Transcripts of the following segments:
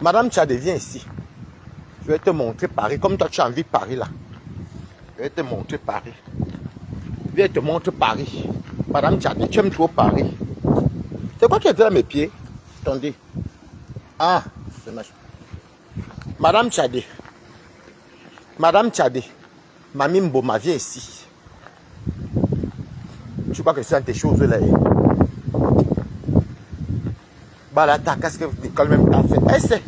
Madame Tchadé, viens ici. Je vais te montrer Paris. Comme toi, tu as envie de Paris là. Je vais te montrer Paris. Viens, te montre Paris. Madame Tchadé, tu aimes trop Paris. C'est quoi qui est à mes pieds? Attendez. Ah, c'est dommage. Madame Tchadé. Madame Tchadé. Mamie Mboma, viens ici. Tu crois que c'est dans tes choses là? Bah là, ta casque Nicole même t'a fait. Eh, c'est.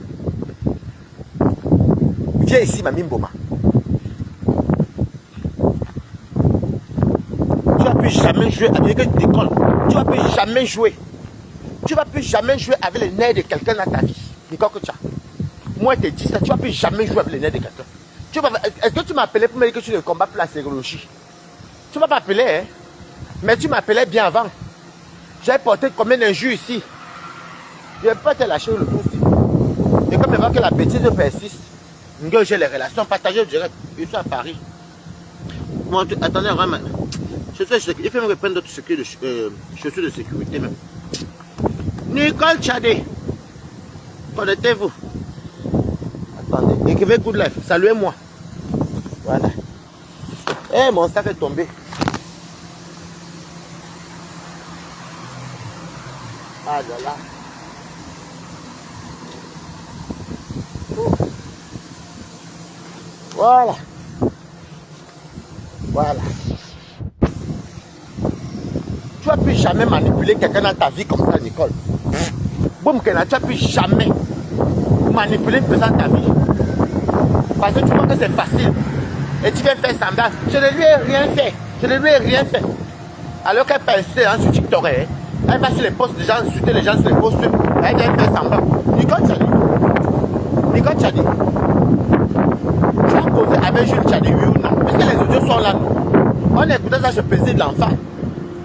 Viens ici, Mamie Mboma. Tu vas plus jamais jouer avec Nicole. Tu vas plus jamais jouer. Tu vas plus jamais jouer avec les nerfs de quelqu'un dans ta vie. Nicole Kocha. Moi, je te dis ça, tu vas plus jamais jouer avec les nerfs de quelqu'un. Est-ce que tu m'appelais pour me dire que tu ne combats plus la sérologie? Tu ne m'as pas appelé, hein? Mais tu m'appelais bien avant. J'ai porté combien d'injures ici? Je ne vais pas te lâcher le coup ici. Et comme je vois que la bêtise persiste, j'ai les relations partagées direct. Je suis à Paris. Bon, attendez, vraiment. Il faut me reprendre d'autres chaussures de sécurité même. Nicole Tchadé. Connectez-vous. Attendez. Écrivez good life. Saluez-moi. Voilà. Eh, mon sac est tombé. Ah là là. Voilà. Voilà. Tu vas plus jamais manipuler quelqu'un dans ta vie comme ça, Nicole. Boum, tu vas plus jamais manipuler une personne dans ta vie. Parce que tu crois que c'est facile. Et tu viens faire semblant. Je ne lui ai rien fait. Je ne lui ai rien fait. Alors qu'elle pensait hein, sur TikTok, hein, elle va sur les posts des gens, insulter les gens sur les posts. Elle vient faire semblant. Nicole Tchadé. Nicole Tchadé. Tu as causé avec Jules Tchadé, oui ou non? Parce que les audios sont là. On écoutait ça chez le président de l'enfant.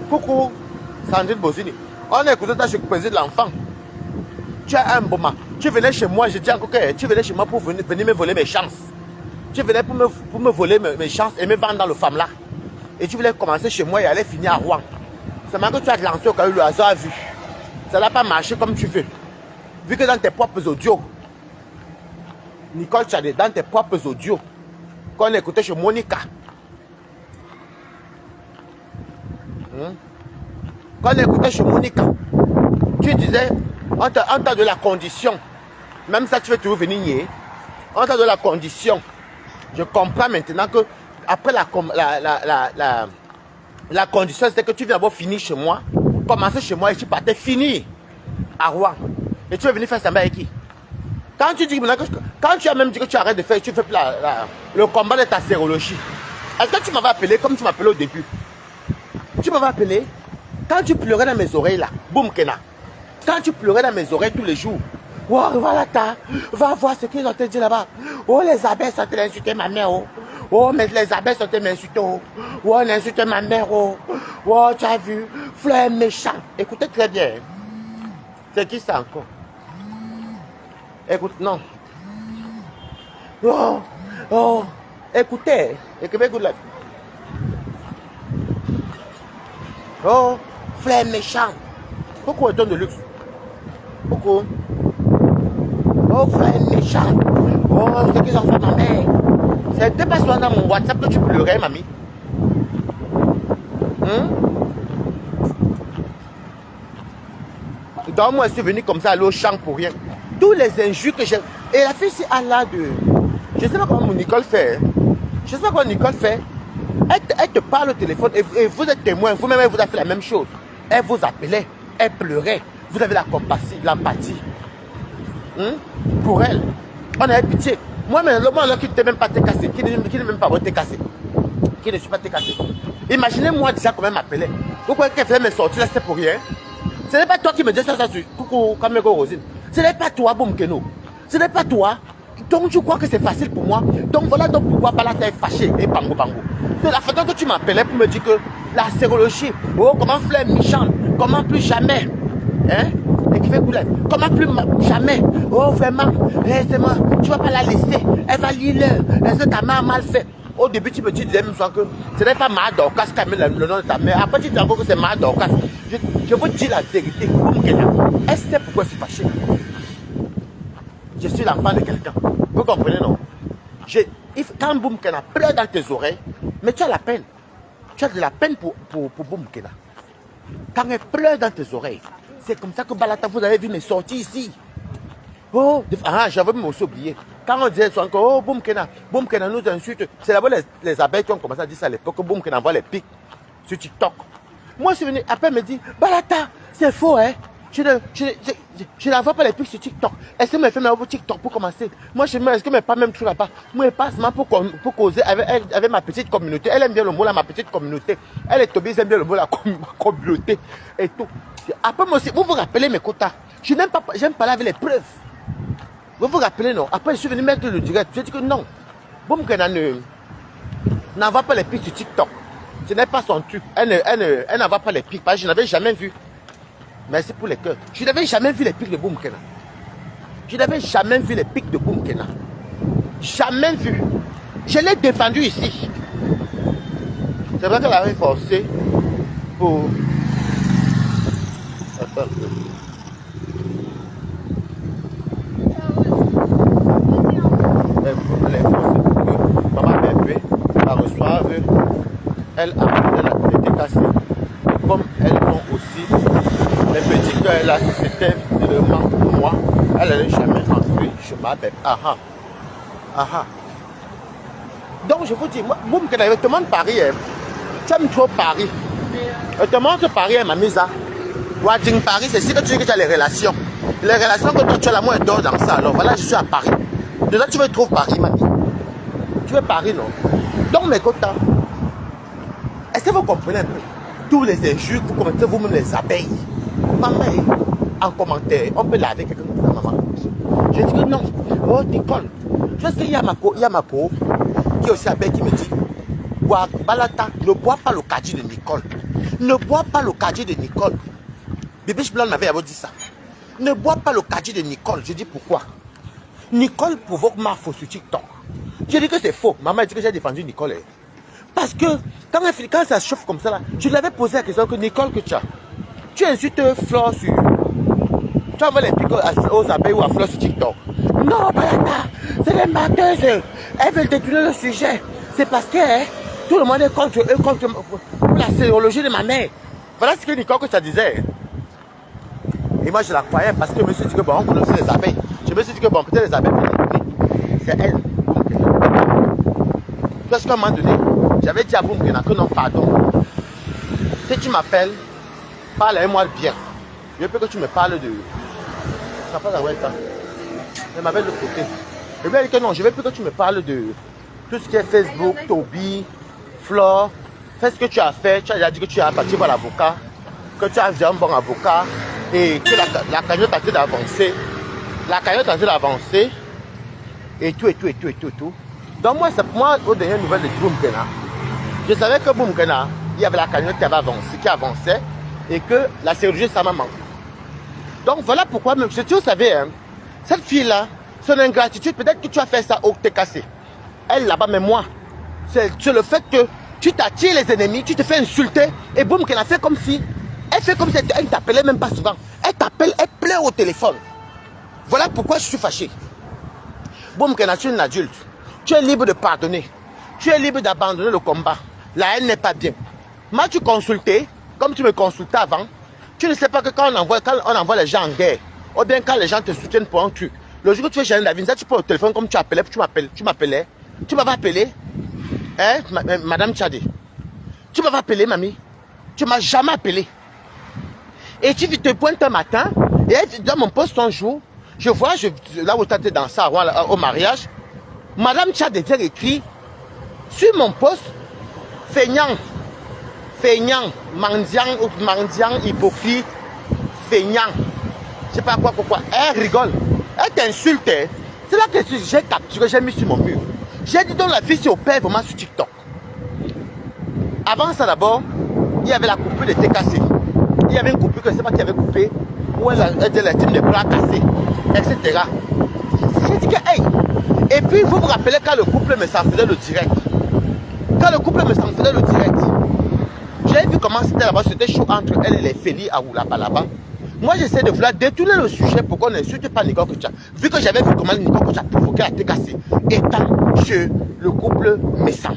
Coucou, Sandrine Bozini. On écoutait ça chez le président de l'enfant. Tu as un moment. Tu venais chez moi, je dis encore que tu venais chez moi pour venir me voler mes chances. Tu venais pour me voler mes chances et me vendre dans le femme là. Et tu voulais commencer chez moi et aller finir à Rouen. C'est maintenant que tu as lancé au cas où le hasard a vu. Ça n'a pas marché comme tu veux. Vu que dans tes propres audios, Nicole Tchadé, dans tes propres audios, quand on écoutait chez Monica, quand on écoutait chez Monica, tu disais, on t'a de la condition, même ça tu veux toujours venir nier, on t'a de la condition. Je comprends maintenant que après la condition, c'était que tu viens d'abord finir chez moi, commencer chez moi et tu partais finir à Rouen. Et tu veux venir faire ça avec qui? Quand tu dis quand tu as même dit que tu arrêtes de faire, tu fais le combat de ta sérologie. Est-ce que tu m'avais appelé comme tu m'appelais au début? Tu m'avais appelé quand tu pleurais dans mes oreilles là, boum Kena. Quand tu pleurais dans mes oreilles tous les jours. Oh, voilà, va voir ce qu'ils ont te dit là-bas. Oh, les abeilles sont allées insulter ma mère. Oh, oh mais les abeilles sont allées m'insulter. Oh, oh on a insulté ma mère. Oh, oh tu as vu, fleur méchant. Écoutez très bien. C'est qui ça encore? Écoute, non. Oh, oh, écoutez. Écrivez good life. Oh, fleur méchant. Pourquoi autant de luxe? Pourquoi? Oh, frère méchant. Oh, c'est qu'ils ont fait ma mère. C'était pas souvent dans mon WhatsApp que tu pleurais, mamie. Donc, moi, je suis venu comme ça, aller au champ pour rien. Tous les injures que j'ai. Et la fille, c'est Allah de. Je ne sais pas comment Nicole fait. Je ne sais pas comment Nicole fait. Elle te parle au téléphone et vous êtes témoin. Vous-même, elle vous a fait la même chose. Elle vous appelait. Elle pleurait. Vous avez la compassion, l'empathie. Pour elle. On avait pitié. Moi-même, le moment qui ne t'est même pas te cassé, qui n'est même pas te cassé, qui ne suis pas te cassé. Imaginez-moi déjà comment elle m'appelait. Pourquoi qu'elle faisait mes sorties là, c'était pour rien. Ce n'est pas toi qui me disais ça sur coucou, Kamego Rosine. Ce n'est pas toi, Boum Keno. Ce n'est pas toi. Donc tu crois que c'est facile pour moi. Donc voilà donc pourquoi Bala t'es fâché et bango bango. De la façon que tu m'appelais pour me dire que la sérologie, oh comment fleur méchante, comment plus jamais. Hein? Et qui fait couler. Comment plus jamais. Oh vraiment, c'est moi, tu vas pas la laisser. Elle va lire est-ce que ta mère a mal fait. Au début tu me disais même souvent que ce n'est pas Mara Dorcas qui a mis le nom de ta mère. Après tu dis encore que c'est Mara Dorcas. Je vous dis la vérité. Elle sait pourquoi je suis fâché. je suis l'enfant de quelqu'un. Vous comprenez, non? Quand Boum Kena pleure dans tes oreilles, mais tu as la peine. Tu as de la peine pour Boum Kena. Quand elle pleure dans tes oreilles, c'est comme ça que Balata, vous avez vu mes sorties ici. Oh, j'avais même aussi oublié. Quand on disait encore, oh, Boum Kena nous insulte. C'est d'abord les abeilles qui ont commencé à dire ça à l'époque, que Boum Kena envoie les pics sur TikTok. Moi, je suis venu, après, me dit, Balata, c'est faux, hein. Je n'envoie pas les pics sur TikTok. Est-ce que mes femmes m'envoient TikTok pour commencer? Moi, je me dis, est-ce que mes pas même tout là-bas? Moi, je passe pour causer avec ma petite communauté. Elle aime bien le mot là, ma petite communauté. Elle est Toby, elle aime bien le mot la communauté et tout. Après, moi aussi, vous vous rappelez mes quotas. Je n'aime pas parler avec les preuves. Vous vous rappelez, non? Après, je suis venu mettre le direct. Je dis que non. Boum Kena n'envoie pas les pics sur TikTok. Ce n'est pas son truc. Elle n'envoie pas les pics parce que je n'avais jamais vu. Merci pour les cœurs. Je n'avais jamais vu les pics de Boum Kena. Je n'avais jamais vu les pics de Boum Kena. Jamais vu. Je l'ai défendu ici. C'est vrai qu'elle avait forcé pour... Attends. Maman bébé la reçoive. Elle a la tête cassée. Et comme elles ont aussi les petits cœurs là, si c'était seulement moi, elle n'allait jamais entrer chez ma bébé. Donc je vous dis, moi, Boum Kena, je te demande Paris, tu aimes trop Paris. Je te demande Paris, ma mise à Wading Paris, c'est si que tu dis que tu as les relations. Les relations que toi tu as là, moi je dors dans ça. Alors voilà, je suis à Paris. Déjà tu veux trouver Paris, ma vie. Tu veux Paris, non? Donc mes quotas, est-ce que vous comprenez un peu? Tous les injures, vous commentez vous-même les abeilles. Maman, en commentaire, on peut laver quelqu'un comme ça, maman. Je dis que non. Oh, Nicole. Tu vois ce qu'il y a ma co qui est aussi abeille qui me dit, Balata, ne bois pas le caddie de Nicole. Ne bois pas le caddie de Nicole. Bibiche Blanc m'avait dit ça. Ne bois pas le caddie de Nicole. Je dis pourquoi? Nicole provoque ma fausse sur TikTok. Je dis que c'est faux. Maman dit que j'ai défendu Nicole. Parce que quand ça chauffe comme ça, là, je lui avais posé la question que Nicole, que tu insultes Flore sur... Tu envoies les pics aux abeilles ou à Flore sur TikTok. Non, Balata, c'est les menteuses. Elles veulent détourner le sujet. C'est parce que tout le monde est contre eux, contre la sérologie de ma mère. Voilà ce que Nicole que tu disais. Et moi je la croyais parce que je me suis dit que bon, on connaissait les abeilles. Je me suis dit que bon, peut-être les abeilles, c'est elle. Parce qu'à un moment donné, j'avais dit à Boum Kena que non, pardon. Si tu m'appelles, parle avec moi bien. Je veux que tu me parles de... Ça passe à Weta. Elle m'avait de l'autre côté. Je lui ai dit que non, je veux que tu me parles de tout ce qui est Facebook, Toby, Flore. Fais ce que tu as fait. Tu as déjà dit que tu as parti voir l'avocat. Que tu as déjà un bon avocat. Et que la cagnotte a été d'avancer. La cagnotte a été d'avancer. Et tout. Donc moi, aux dernières nouvelles de Boum Kena, je savais que Boum Kena, il y avait la cagnotte qui avançait et que la chirurgie, ça m'a manqué. Donc voilà pourquoi, si tu savais, hein, cette fille-là, son ingratitude, peut-être que tu as fait ça au t'es cassé. Elle là-bas, mais moi, c'est le fait que tu t'attires les ennemis, tu te fais insulter et Boum Kena fait comme si, elle ne t'appelait même pas souvent. Elle t'appelle, elle pleure au téléphone. Voilà pourquoi je suis fâché. Boum Kena, tu es une adulte. Tu es libre de pardonner. Tu es libre d'abandonner le combat. La haine n'est pas bien. Moi, tu consultais, comme tu me consultais avant, tu ne sais pas que quand on envoie les gens en guerre, ou bien quand les gens te soutiennent pour un truc, le jour que tu fais changer la vie, tu prends le téléphone comme tu appelais, tu m'appelais. Tu m'avais appelé, hein, Madame Tchadé. Tu m'avais appelé, mamie. Tu ne m'as jamais appelé. Et tu te pointes un matin, et dans mon poste un jour, je vois, là où tu étais dans ça, au mariage, Madame Tchadé était écrit sur mon poste, feignant, mendiant, hypocrite, feignant. Je sais pas quoi, pourquoi. Elle rigole. Elle t'insulte. C'est là que j'ai capturé, j'ai mis sur mon mur. J'ai dit donc la vie c'est au père vraiment sur TikTok. Avant ça d'abord, il y avait la coupure de TKC. Il y avait une coupure que je ne sais pas qui avait coupé, où elle était la team de bras cassés, etc. J'ai dit que, hey! Et puis vous vous rappelez quand le couple me s'en faisait le direct. Quand le couple me s'en faisait le direct, j'ai vu comment c'était là-bas, c'était chaud entre elle et les Félix à Oulapa là-bas. Moi, j'essaie de vouloir détourner le sujet pour qu'on n'insulte pas Nicole Kocha. Vu que j'avais vu comment Nicole Kocha provoqué la TKC, étant chez le couple Messan.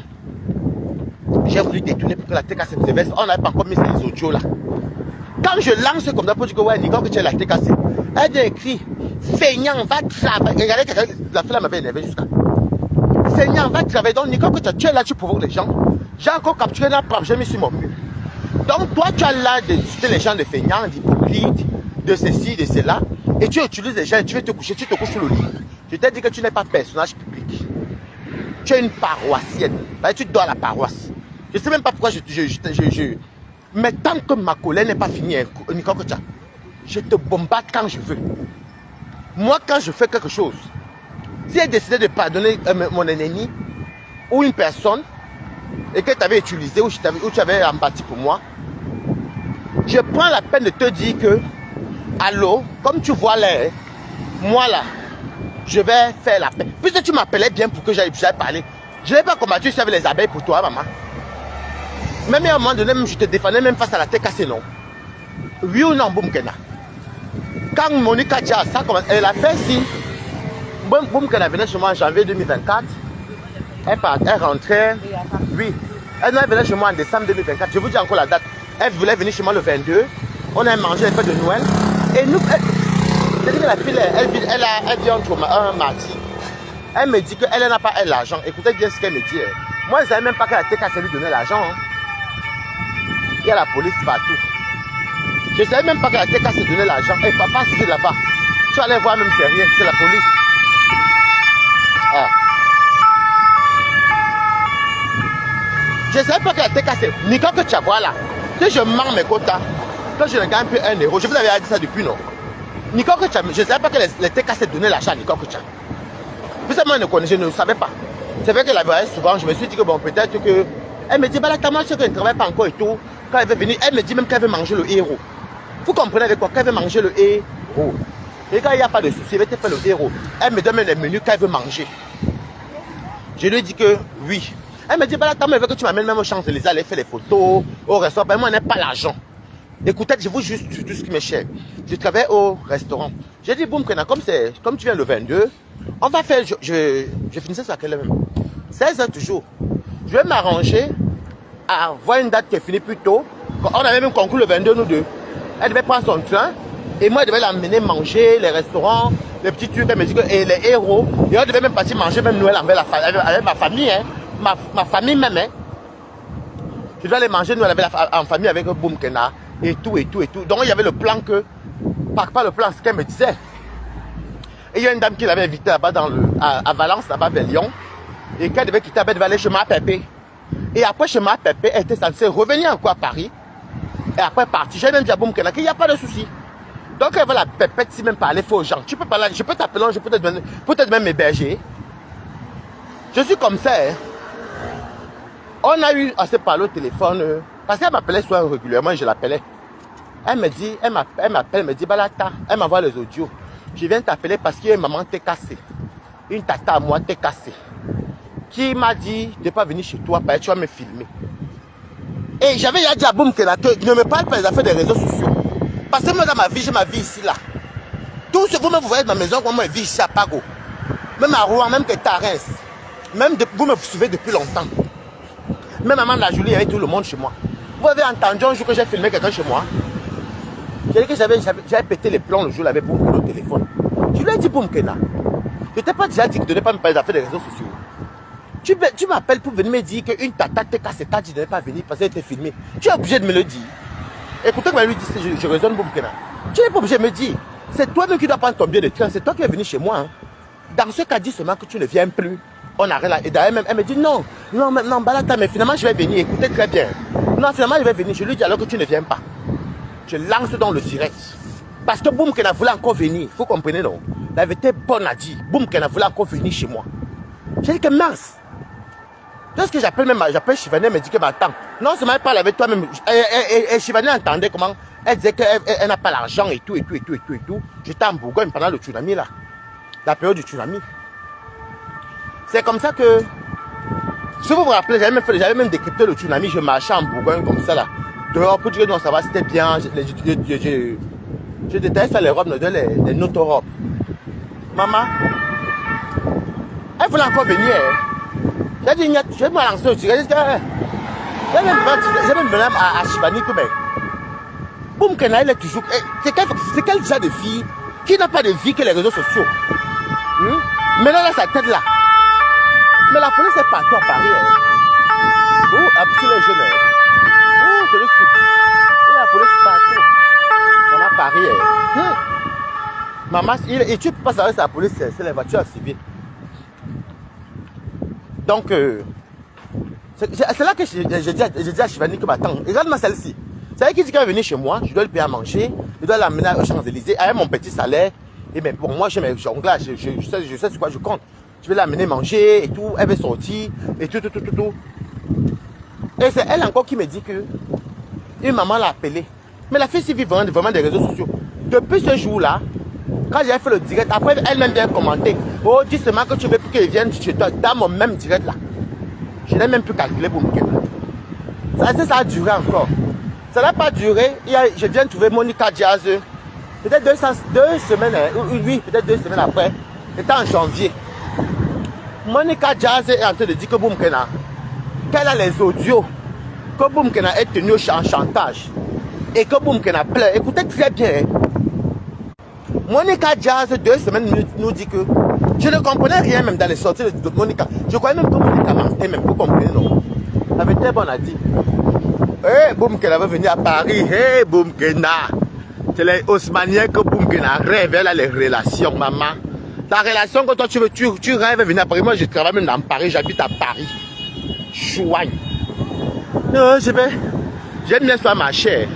J'ai voulu détourner pour que la TKC se verse. On n'avait pas encore mis ces audios là. Quand je lance comme ça pour dire que ouais, Nicole Kocha la TKC, elle a écrit feignant, va travailler. Regardez, la fille m'avait énervé jusqu'à. Feignant, va travailler. Donc, Nicole Kocha, tu es là, tu provoques les gens. J'ai encore capturé la preuve, j'ai mis sur mon mur. Donc, toi, tu as là de discuter les gens de feignants, d'hypocrites, de ceci, de cela. Et tu utilises les gens et tu veux te coucher, tu te couches sur le lit. Je t'ai dit que tu n'es pas personnage public. Tu es une paroissienne. Tu dois à la paroisse. Je ne sais même pas pourquoi mais tant que ma colère n'est pas finie, Nicole Kocha, je te bombarde quand je veux. Moi, quand je fais quelque chose, si elle décidé de pardonner mon ennemi ou une personne et que tu avais utilisé ou tu avais empathie pour moi, je prends la peine de te dire que, allô, comme tu vois là, moi là, je vais faire la paix. Puisque tu m'appelais bien pour que j'aille parler, je n'ai pas combattu si avec les abeilles pour toi, maman. Même à un moment donné, même, je te défendais même face à la TKC, non? Oui ou non, Boumkena? Quand Monica Dia, ça commence, elle a fait si Boumkena venait chez moi en janvier 2024, elle rentrait, oui, elle venait chez moi en décembre 2024, je vous dis encore la date, elle voulait venir chez moi le 22, on a mangé les fêtes de Noël, et nous, c'est-à-dire que la fille, elle vient un mardi, elle me dit qu'elle n'a pas l'argent, écoutez bien ce qu'elle me dit, moi je ne savais même pas que la TKC lui donnait l'argent, hein. Il y a la police partout. Je ne savais même pas que la TKC donnait l'argent. Et papa, c'est là-bas. Tu allais voir même, c'est rien, c'est la police. Ah. Je ne savais pas que la TKC, Nicole Kocha, voilà. Si je mens mes quotas, quand je ne gagne plus 1 euro, je vous avais dit ça depuis, non? Nicole Kocha, je ne savais pas que les TKC donnaient l'argent à Nicole Kocha. Puis ça, moi, je ne savais pas. C'est vrai que la voyais souvent, je me suis dit que bon, peut-être que. Elle me dit, bah là, ta maman, je sais qu'elle ne travaille pas encore et tout. Quand elle veut venir, elle me dit même qu'elle veut manger le héros. Vous comprenez avec quoi? Qu'elle veut manger le héros. Et quand il n'y a pas de souci, elle veut te faire le héros. Elle me donne les menus qu'elle veut manger. Je lui dis que oui. Elle me dit, bah là, ta maman, elle veut que tu m'amènes même aux Champs-Élysées, aller faire les photos, au restaurant. Ben, moi, je n'ai pas l'argent. Écoutez, je vous juste tout ce qui m'est cher. Je travaille au restaurant. J'ai dit, boum, comme tu viens le 22, on va faire, je finissais sur quelle heure même? 16h toujours. Je vais m'arranger à voir une date qui est finie plus tôt. On avait même conclu le 22, nous deux. Elle devait prendre son train. Et moi, je devais l'emmener manger, les restaurants, les petits trucs, elle me dit que, et les héros. Et on devait même partir manger même Noël avec ma famille, hein. Ma famille même, hein. Je dois aller manger Noël en famille avec Boumkena et tout, et tout, et tout. Donc, il y avait le plan que, pas le plan, ce qu'elle me disait. Et il y a une dame qui l'avait invitée là-bas à Valence, là-bas vers Lyon. Et qu'elle devait quitter, elle devait aller chez ma Pépé. Et après, chez ma Pépé, elle était censée revenir encore à Paris. Et après partir, j'ai même dit à Boumkena qu'il n'y a pas de souci. Donc elle va la Pépette, si même parler aux gens. Tu peux parler, je peux t'appeler, je peux peut-être même m'héberger. Je suis comme ça. Hein. On a eu à se parler au téléphone. Parce qu'elle m'appelait souvent régulièrement, je l'appelais. Elle me dit, elle m'appelle, elle me dit, Balata, elle m'envoie les audios. Je viens t'appeler parce qu'il y a une maman t'est cassée. Une tata à moi t'est cassée. Qui m'a dit de ne pas venir chez toi parce que tu vas me filmer. Et j'avais dit à Boumkena que ne me parle pas des affaires des réseaux sociaux. Parce que moi dans ma vie, j'ai ma vie ici là. Tout ce que vous voyez dans ma maison, moi je vis ici à Pago. Même à Rouen, même que Tarens. Même vous me suivez depuis longtemps. Même maman de la Julie, il y avait tout le monde chez moi. Vous avez entendu un jour que j'ai filmé quelqu'un chez moi. J'ai dit que j'avais pété les plombs le jour avec Boumkena au téléphone. Je lui ai dit Boumkena, je t'ai pas déjà dit que tu ne devais pas me parler des affaires des réseaux sociaux. Tu m'appelles pour venir me dire qu'une tata t'est cassée, tu ne devais pas venir parce qu'elle était filmée. Tu es obligé de me le dire. Écoutez, quand elle lui dit, je raisonne Boumkena. Tu n'es pas obligé de me dire. C'est toi-même qui dois prendre ton billet de train. C'est toi qui es venu chez moi. Hein. Dans ce cas, dis seulement que tu ne viens plus. On arrête là. Et d'ailleurs, même, elle me dit non, Balata, mais finalement, je vais venir. Écoutez très bien. Non, finalement, je vais venir. Je lui dis alors que tu ne viens pas. Je lance dans le direct. Parce que Boumkena voulait encore venir. Vous comprenez, non? La vérité bonne à dire. Boumkena voulait encore venir chez moi. J'ai dit que mince. Lorsque j'appelle Chivane, elle me dit que attends, non seulement elle parle avec toi-même, et Chivane entendait comment, elle disait qu'elle n'a pas l'argent et tout. J'étais en Bourgogne pendant le tsunami là, la période du tsunami. C'est comme ça que, si vous vous rappelez, j'avais même décrypté le tsunami, je marchais en Bourgogne comme ça là, dehors pour dire que non, ça va, c'était bien, Je déteste les robes, les notorobes. Maman, elle voulait encore venir. J'ai dit, je vais me lancer au tirage. J'ai même venu à Chibani. Boum Kena, elle est toujours. C'est quel genre de fille qui n'a pas de vie que les réseaux sociaux? Maintenant, elle a sa tête là. Mais la police est partout à Paris. Oh, c'est les jeunes. Oh, c'est le sud. Et la police est partout. Maman, Paris. Maman, et tu passes avec la police, c'est les voitures civiles. Donc, c'est là que j'ai dit à Chivani que attends, regarde-moi celle-ci. C'est elle qui dit qu'elle va venir chez moi, je dois le payer à manger, je dois l'amener aux Champs-Élysées avec mon petit salaire. Et bien pour moi, j'ai mes jonglages, je sais sur quoi je compte. Je vais l'amener manger et tout, elle va sortir et tout. Et c'est elle encore qui me dit que une maman l'a appelée. Mais la fille vit vraiment des réseaux sociaux. Depuis ce jour-là, quand j'ai fait le direct, après elle-même vient commenter. Oh, dis seulement que tu veux qu'elle vienne chez toi dans mon même direct là. Je n'ai même plus calculé pour me calmer. Ça a duré encore. Ça n'a pas duré. Je viens de trouver Monica Diaz. Peut-être 2 semaines, oui, peut-être 2 semaines après. C'était en janvier. Monica Diaz est en train de dire que Boum Kena, qu'elle a les audios, que Boum Kena est tenu en chantage. Et que Boum Kena pleure. Écoutez très bien. Monica Diaz, 2 semaines, nous dit que je ne comprenais rien même dans les sorties de Monica. Je croyais même que Monica mentait même. Vous comprenez, non? Ça avait été bon à dire. Hey, Boum Kena va venir à Paris. Hey, Boum Kena. C'est les Haussmanniens que Boum Kena rêve. Elle a les relations, maman. Ta relation que toi tu veux, tu rêves de venir à Paris. Moi, je travaille même dans Paris. J'habite à Paris. Chouaille. Non, j'aime bien ça marcher.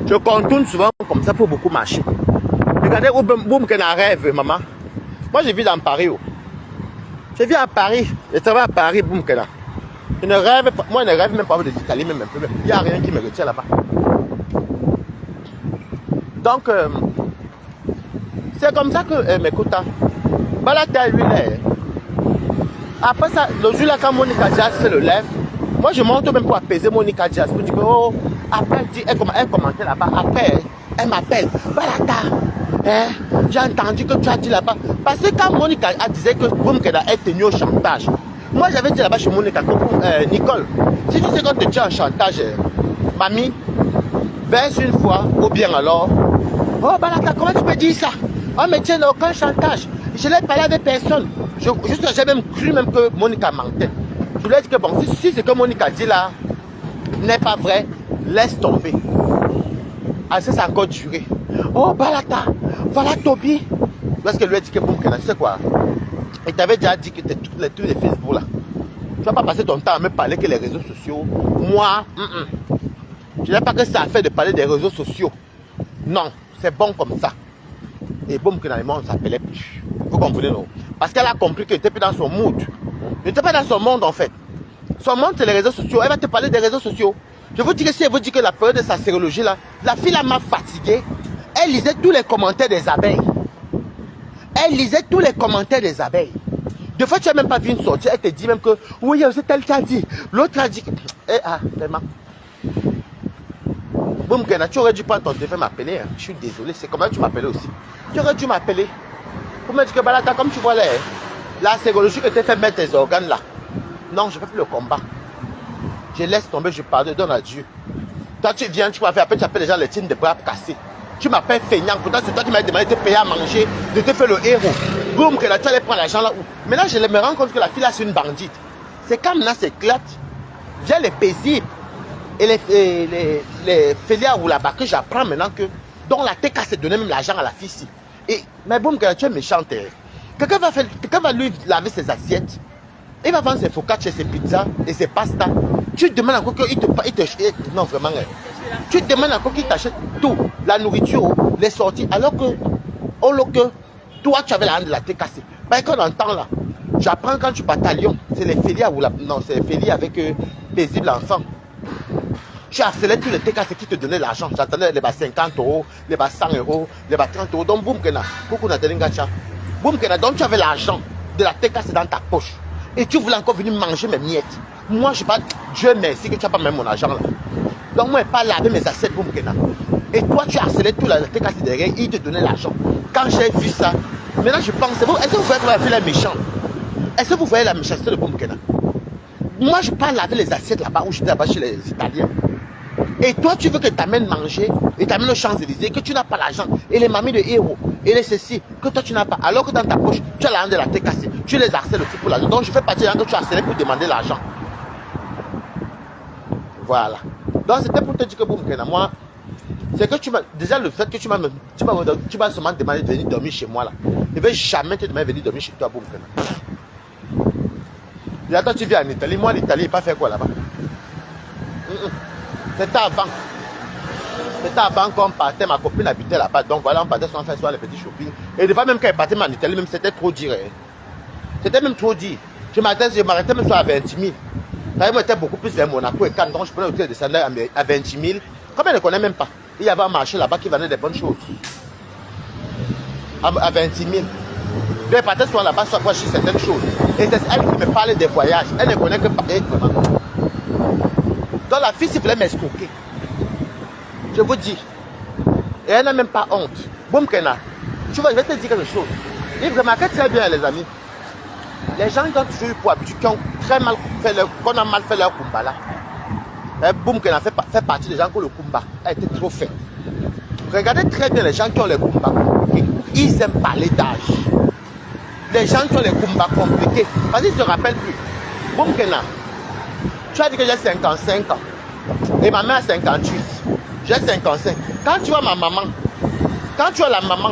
Je contourne souvent comme ça pour beaucoup marcher. Regardez où Boum Kena rêve, maman. Moi, je vis dans Paris. Oh. Je vis à Paris. Je travaille à Paris, Boum Kena. Je ne rêve pas. Moi, je ne rêve même pas de l'Italie, même un peu. Il n'y a rien qui me retient là-bas. Donc, c'est comme ça que, m'écoute, Balata, lui, là. Après ça, le jour là, quand Monica Diaz se le lève, moi, je monte même pour apaiser Monica Diaz. Pour dire que, oh, après, elle commentait là-bas. Après, elle m'appelle. Balata, j'ai entendu que tu as dit là-bas. Parce que quand Monica a disait que Boum Kena est tenu au chantage, moi, j'avais dit là-bas chez Monica, Nicole, si tu sais qu'on te tient en chantage, mamie, verse une fois, ou bien alors, oh, Balata, comment tu peux dire ça? Oh, mais tiens, aucun chantage. Je n'ai parlé avec personne. J'ai même cru même que Monica mentait. Je lui ai dit que bon, si ce que Monica dit là n'est pas vrai, laisse tomber. Assez ça a encore duré. Oh, Balata, voilà Toby. Parce que lui a dit que Boum Kena, tu sais quoi? Et tu avais déjà dit que tous les Facebook là. Tu vas pas passer ton temps à me parler que les réseaux sociaux. Moi, je n'ai pas que ça à faire de parler des réseaux sociaux. Non, c'est bon comme ça. Et Boum Kena et moi, on ne s'appelait plus. Vous comprenez, non? Parce qu'elle a compris qu'elle n'était plus dans son mood. Elle n'était pas dans son monde, en fait. Son monde, c'est les réseaux sociaux. Elle va te parler des réseaux sociaux. Je vous dis que si elle vous dit que la période de sa sérologie, là, la fille là m'a fatigué. Elle lisait tous les commentaires des abeilles. Elle lisait tous les commentaires des abeilles. Des fois, tu n'as même pas vu une sortie. Elle te dit même que, oui, c'est tel qui a dit. L'autre a dit que, vraiment. Boum Kena, tu aurais dû prendre ton téléphone m'appeler. Hein. Je suis désolé, c'est comment tu m'appelais aussi. Tu aurais dû m'appeler. Pour me dire que Balata, comme tu vois là, la sérologie que tu fait mettre tes organes là. Non, je ne fais plus le combat. Je laisse tomber, je pardonne à Dieu. Toi, tu viens, tu m'as fait, après tu appelles les gens les tines de bras cassés. Tu m'appelles feignant, pourtant c'est toi qui m'as demandé de te payer à manger, de te faire le héros. Boum, que là, tu allais prendre l'argent là où. Maintenant, je me rends compte que la fille là, c'est une bandite. C'est quand maintenant c'est éclate, via les paisibles et les filières ou là-bas que j'apprends maintenant que, dont la TK s'est donné même l'argent à la fille ici. Et, mais boum, que tu es méchante. Quelqu'un va lui laver ses assiettes. Il va vendre ses focaccia, ses pizzas et ses pastas. Tu te demandes encore qu'il te non, vraiment. Tu te demandes encore qu'il t'achète tout. La nourriture, les sorties. Alors que toi, tu avais la hand de la tête cassée. Parce qu'on entend là. J'apprends quand tu pars à Lyon. C'est les filières ou non, c'est les filières avec paisible enfant. Tu harcelais tous les TKC qui te donnaient l'argent. J'attendais les 50 €, les 100 €, les 30 €. Donc, boum, Kena. Boum, Kena. Donc, tu avais l'argent de la TKC dans ta poche. Et tu voulais encore venir manger mes miettes. Moi, je ne sais pas, Dieu merci que tu n'as pas même mon argent là. Donc, moi, je ne vais pas laver mes assiettes, Boum Kena. Et toi, tu harcelais tout la TKC derrière, il te donnait l'argent. Quand j'ai vu ça, maintenant je pense, est-ce que vous voyez comment elle fait la méchante? Est-ce que vous voyez la méchanceté de Boumkena? Moi, je parle avec les assiettes là-bas où j'étais là-bas chez les Italiens. Et toi, tu veux que t'amènes manger et t'amènes aux Champs-Élysées, que tu n'as pas l'argent. Et les mamies de héros, et les ceci, que toi tu n'as pas. Alors que dans ta poche, tu as l'argent de la TKC. Tu les harcèles aussi pour l'argent. Donc je fais partie des gens que tu harcèles pour demander l'argent. Voilà. Donc c'était pour te dire que Boumkena, moi, c'est que tu m'as. Déjà le fait que tu m'as seulement demandé de venir dormir chez moi là. Je ne vais jamais te demander de venir dormir chez toi, Boumkena. Et attends, tu viens en Italie. Moi, l'Italie, il pas fait quoi là-bas? C'était avant. C'était avant qu'on partait. Ma copine habitait là-bas. Donc voilà, on partait sans faire soit les petits shopping. Et des fois, même quand elle partait en Italie, même c'était trop dire. C'était même trop dire. Je m'arrêtais même soit à 20 000. Ça moi, j'étais beaucoup plus vers Monaco et Cannes. Donc je prenais des salaires à 28 000. Comme elle ne connaît même pas. Il y avait un marché là-bas qui vendait des bonnes choses. À 26 000. Elle partait soit là-bas, soit pour acheter certaines choses. Et c'est elle qui me parlait des voyages. Elle ne connaît que parler vraiment. Donc la fille, s'il voulait m'escroquer. Je vous dis. Et elle n'a même pas honte. Boumkena, tu vois, je vais te dire quelque chose. Et vraiment, très bien, les amis. Les gens qui ont toujours eu pour habitude, qui ont très mal fait qu'on a mal fait leur Kumbala. Boumkena fait partie des gens qui ont le Kumba a été trop fait. Regardez très bien les gens qui ont les Kumba compliqués. Ils aiment parler d'âge. Les gens qui ont les Kumba compliqués, parce qu'ils ne se rappellent plus. Boumkena, tu as dit que j'ai 55 ans. Et ma mère a 58. J'ai 55. Quand tu vois ma maman, quand tu vois la maman,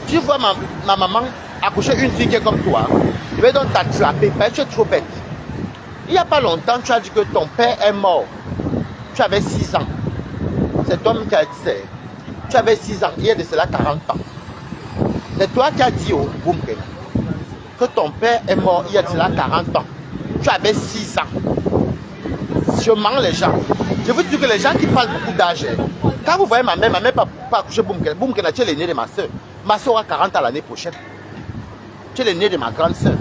tu vois ma maman accoucher une fille qui est comme toi, je vais donc t'attraper parce que tu es trop bête. Il n'y a pas longtemps, tu as dit que ton père est mort. Tu avais 6 ans. C'est toi qui as dit ça. Tu avais 6 ans, il y a de cela 40 ans. C'est toi qui as dit au Boumkena que ton père est mort il y a de cela 40 ans. Tu avais 6 ans. Je mens les gens. Je veux dire que les gens qui parlent beaucoup d'âge, quand vous voyez ma mère pas accouché Boumkena. Boumkena, tu es l'aîné de ma soeur. Ma soeur aura 40 ans l'année prochaine. Tu es l'aîné de ma grande soeur.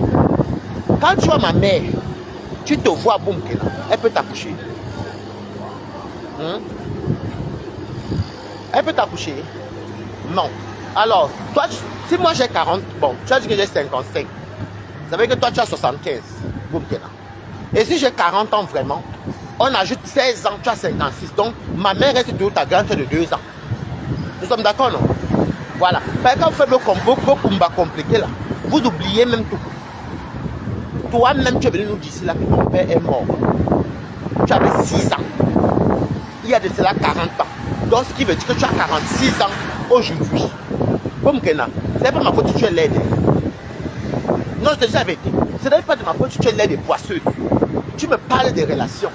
Quand tu vois ma mère, tu te vois Boumkena, elle peut t'accoucher. Elle peut t'accoucher? Non. Alors, toi, si moi j'ai 40, bon, tu as dit que j'ai 55. Ça veut dire que toi tu as 75, Boumkena. Et si j'ai 40 ans vraiment, on ajoute 16 ans, tu as 56. Donc, ma mère reste toujours ta grande soeur de 2 ans. Nous sommes d'accord, non? Voilà. Quand vous faites vos combats compliqués là, vous oubliez même tout. Toi-même, tu es venu nous dire là que ton père est mort. Tu avais 6 ans. Il y a de cela 40 ans. Donc, ce qui veut dire que tu as 46 ans aujourd'hui. Boumkena, ce n'est pas ma faute que tu es laide. Non, je te dis la vérité. Ce n'est pas de ma faute que tu es laide et poisseuse. Tu me parles des relations.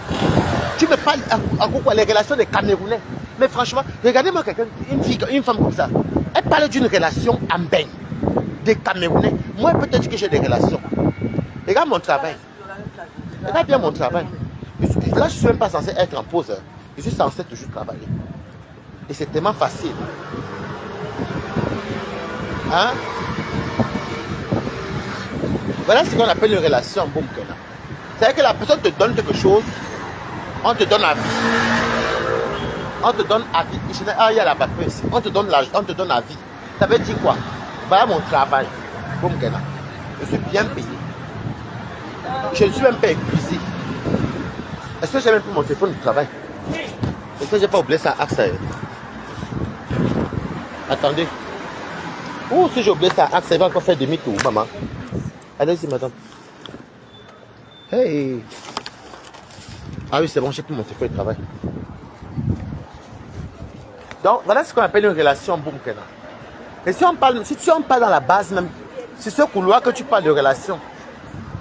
Tu me parles en quoi les relations des Camerounais. Mais franchement, regardez-moi quelqu'un, une femme comme ça. Elle parle d'une relation en bain. Des Camerounais. Moi, peut-être que j'ai des relations. Regarde mon travail. Regarde bien mon travail. Là, je ne suis même pas censé être en pause. Je suis censé toujours travailler. Et c'est tellement facile. Hein? Voilà ce qu'on appelle une relation Boumkena. C'est-à-dire que la personne te donne quelque chose, on te donne à vie. On te donne à vie. Ah, il y a la papouille ici. On te donne l'argent, on te donne à vie. Ça veut dire quoi? Voilà mon travail. Boumkena. Je suis bien payé. Je ne suis même pas épuisé. Est-ce que j'ai même pris mon téléphone de travail? Est-ce que j'ai pas oublié ça? Attendez. Ou si j'ai oublié ça, il va encore faire demi-tour, maman. Allez-y, madame. Hey. Ah oui, c'est bon, j'ai pris mon téléphone de travail. Donc, voilà ce qu'on appelle une relation Boumkena. Et si on parle dans la base même, c'est ce couloir que tu parles de relation.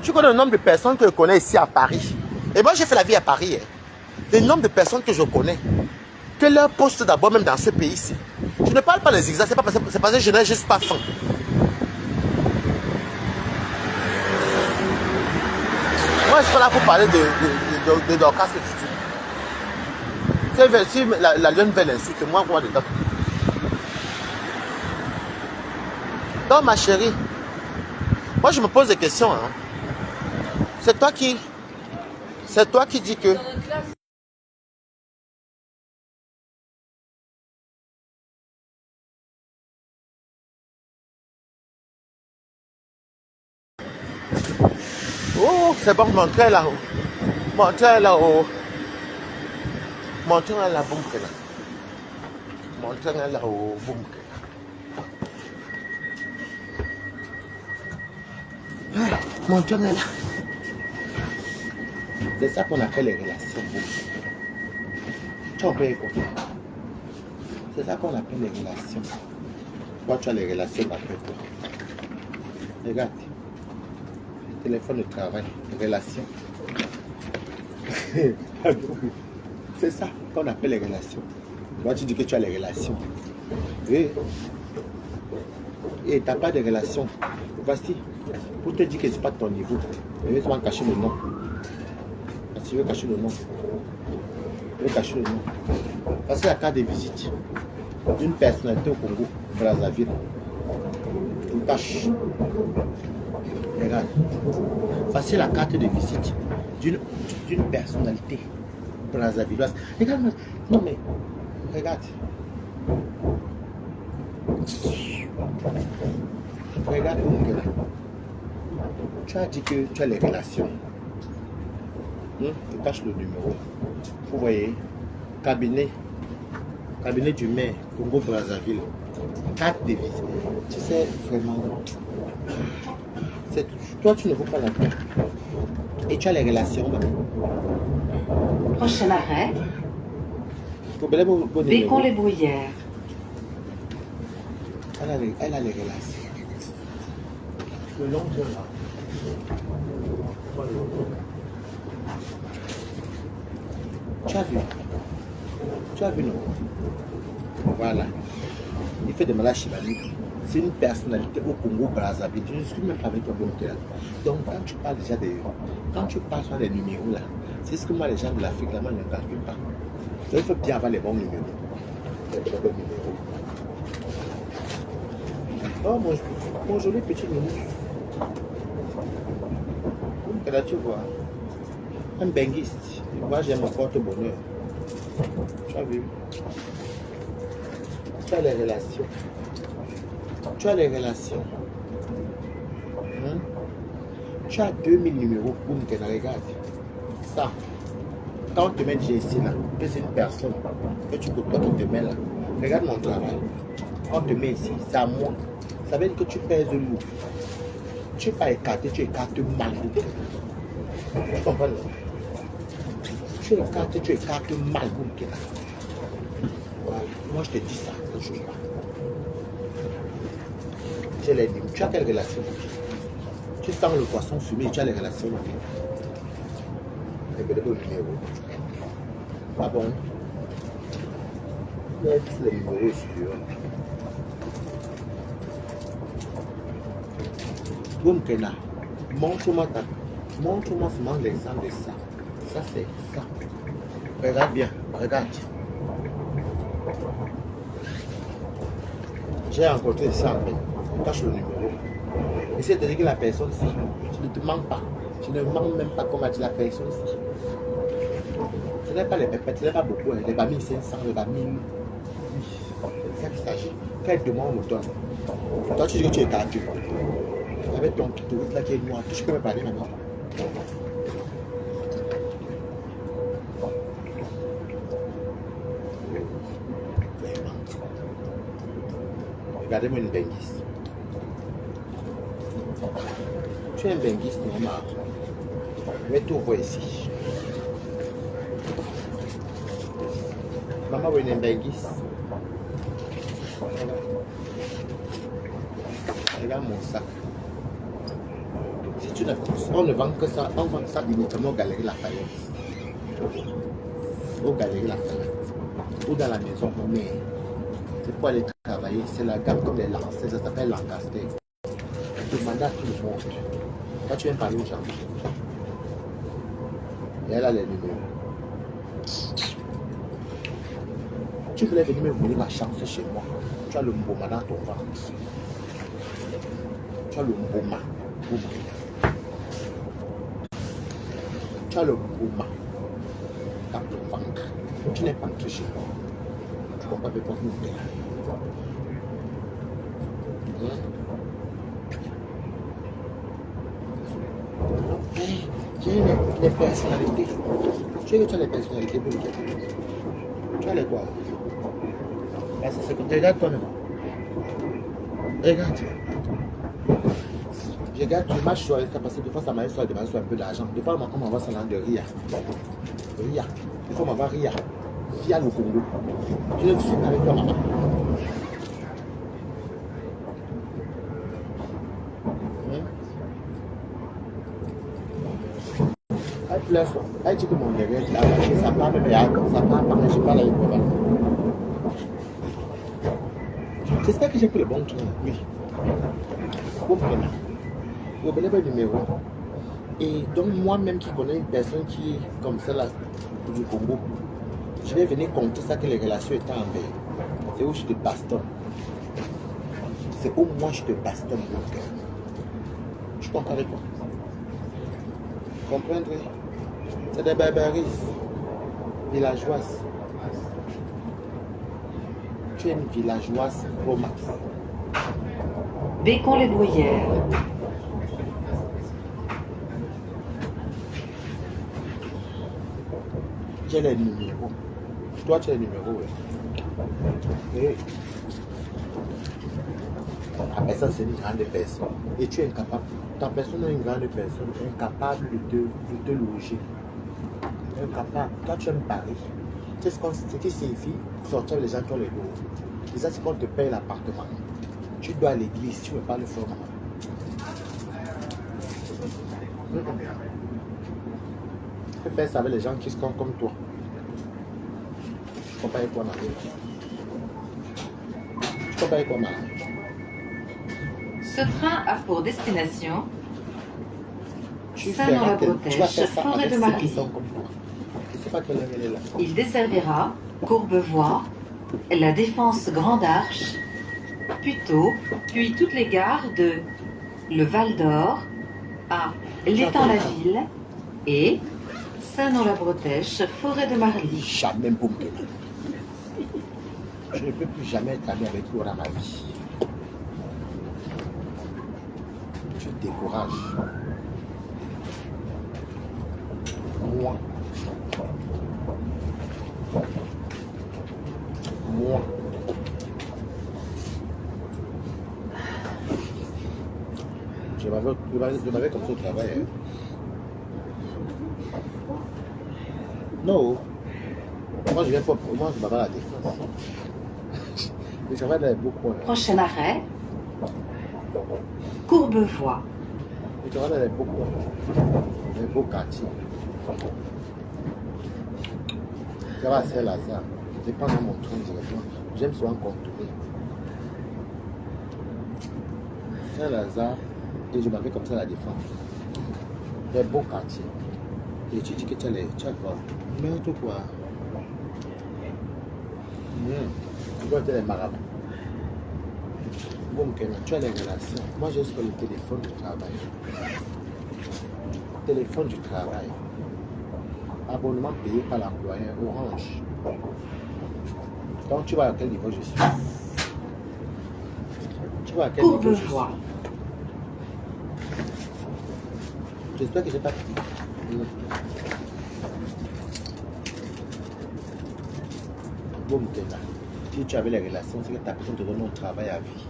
Tu connais le nombre de personnes que je connais ici à Paris. Et moi, j'ai fait la vie à Paris. Le nombre de personnes que je connais, que leur poste d'abord même dans ce pays-ci. Je ne parle pas des zigzags, c'est parce que je n'ai juste pas faim. Moi, je suis pas là pour parler de Dorcas que tu dis. Si la lionne veut l'insulte, moi, quoi dedans? Donc, ma chérie, moi, je me pose des questions. Hein. C'est toi qui dis que c'est bon, montrez là-haut. Montrez là-haut. Montrez là, boum, là. Montrez là-haut, boum, là. Montrez là. C'est ça qu'on appelle les relations. Tu en peux écouter. C'est ça qu'on appelle les relations. Toi, tu as les relations d'après toi. Regarde. Le téléphone de travail, les relations. C'est ça qu'on appelle les relations. Moi, tu dis que tu as les relations. Et tu n'as pas de relations. Voici. Pour te dire que ce n'est pas ton niveau. Je vais souvent cacher le nom. Parce que je veux cacher le nom. Je veux cacher le nom. Parce que la carte de visite d'une personnalité au Congo, Brazzaville. Tu me caches. Regarde. Voici la carte de visite d'une personnalité brazzavilloise. Regarde. Non mais, regarde. Regarde où là. Tu as dit que tu as les relations. Je cache le numéro. Vous voyez, cabinet du maire, Congo Brazzaville. Carte de visite. Tu sais vraiment. Toi, tu ne vaux pas la peine. Et tu as les relations. Prochain arrêt. Bécon-les-Bruyères. Elle a les relations. Le long de là. Tu as vu? Tu as vu, non? Voilà. Il fait des malades chimaniques. C'est une personnalité au Congo Brazzaville. Je ne suis même pas avec toi. Donc, quand tu parles déjà de. Quand tu parles sur les numéros là, c'est ce que moi, les gens de l'Afrique, là, moi, je ne calcule pas. Donc, il faut bien avoir les bons numéros. Les bons numéros. Oh, mon joli petit nounou. Là, tu vois. Un benguiste. Moi, j'aime mon porte-bonheur. Tu as vu? Tu as les relations. Tu as les relations. Tu as 2000 numéros pour me regarde. Ça. Quand on te met ici là, que c'est une personne que tu peux pas qui te met là. Regarde mon travail. On te met ici, c'est à moi. Ça veut dire que tu pèses lourd. Tu n'es pas écarté, tu écartes mal. Tu comprends? Tu écartes mal. Voilà. Moi je te dis ça, ça ne change pas. Je l'ai dit. Tu as quelle relation? Tu sens le poisson fumé, tu as les relations. Le numéro. Ah bon? Les numéros ici. Boumkena, montre-moi seulement l'exemple de ça. Ça c'est ça. Regarde bien, regarde. J'ai rencontré ça en fait. Cache le numéro. Essaye de dire que la personne, si je ne te mens pas. Je ne mens même pas comme a dit la personne. Si. Ce n'est pas les pépettes, ce n'est pas beaucoup. Les bas 1500, les bas 1000. C'est ça qu'il s'agit. Quel demande on me donne? Toi, tu dis que tu es écarté. Avec ton petit touriste là qui est noir, tu peux me parler maintenant. Regardez-moi une benguiste. Tu es un benguiste normal. Mais tout voit ici. Maman, vous êtes un benguiste. Regarde mon sac. Si tu ne, on ne vend que ça, on vend ça uniquement aux Galeries Lafayette. Aux Galeries Lafayette. Ou dans la maison, mais c'est pour aller travailler. C'est la gamme comme les lancers, ça s'appelle Lancaster. Demandez à tout le monde. Quand tu viens parler aux gens. Et elle a les numéros. Tu voulais venir me voler ma chance chez moi. Tu as le mboma dans ton ventre. Tu as le mboma. Tu as le mboma dans ton ventre. Tu n'es pas entré chez moi. Tu ne comprends pas pourquoi nous sommes là. J'ai les personnalités. Tu sais que tu as les personnalités pour lequel. Tu as les quoi? Ah, c'est comme tu regardes toi-même. Regarde. Je regarde, je marche sur Insta parce que des fois ça m'arrive sur un peu d'argent. Des fois on m'envoie ça de RIA. RIA. Des fois on m'envoie RIA. Via le Congo. Je le filme avec toi, maman. Elle dit que mon derrière là, ça parle, mais ça parle, je parle avec moi. J'espère que j'ai pris le bon train. Oui. Bon prénom. Vous avez le numéro. Et donc moi-même qui connais une personne qui est comme ça là, du Congo, je vais venir compter ça que les relations étaient en veille. C'est où je te bastonne. C'est où moi je te bastonne. Tu comprends quoi? Comprendre? C'est des barbaries villageoises. Tu es une villageoise pro max. Bécon-les-Bruyères. J'ai les numéros. Toi, tu as les numéros. Et la personne, c'est une grande personne. Et tu es incapable. Ta personne est une grande personne, incapable de te loger. Incapable. Toi, tu aimes Paris. Tu sais ce qui signifie sortir les gens qui ont les lots. Déjà, c'est qu'on te paye l'appartement. Tu dois à l'église, tu ne veux pas le faire. Tu peux faire ça avec les gens qui sont comme toi. Tu comprends quoi, ma vie? Tu comprends quoi, ma vie? Ce train a pour destination Saint-Nom-la-Bretèche, Forêt de Marie. Je ne sais pas quelle heure elle est là. Il desservira Courbevoie, la Défense Grande Arche, Puteaux, puis toutes les gares de le Val d'Or, à l'Étang-la-Ville et Saint-Nom-la-Bretèche, Forêt de Marly. Jamais pour me. Je ne peux plus jamais être ami avec toi dans ma vie. Je te décourage. Moi. Je m'avais comme ça au travail. Hein. Non. Moi, je viens pas. Moi, je m'avais à la défense. Je travaille dans les beaux coins. Prochain arrêt, Courbevoie. Je travaille dans les beaux coins. Les beaux quartiers. Je vais à Saint-Lazare. Je prends mon train directement. J'aime souvent contourner. Saint-Lazare. Et je m'avais comme ça à la défense. Les beaux quartiers. Et tu dis que tu as quoi? Mais tout quoi? Tu dois être les marabouts. Bon, tu as les relations. Moi, j'ai sur le téléphone du travail. Téléphone du travail. Abonnement payé par l'employeur Orange. Donc, tu vois à quel niveau je suis. Tu vois à quel niveau je suis. J'espère que je n'ai pas pris. Bon, si tu avais les relations, c'est que ta personne te donne un travail à vie.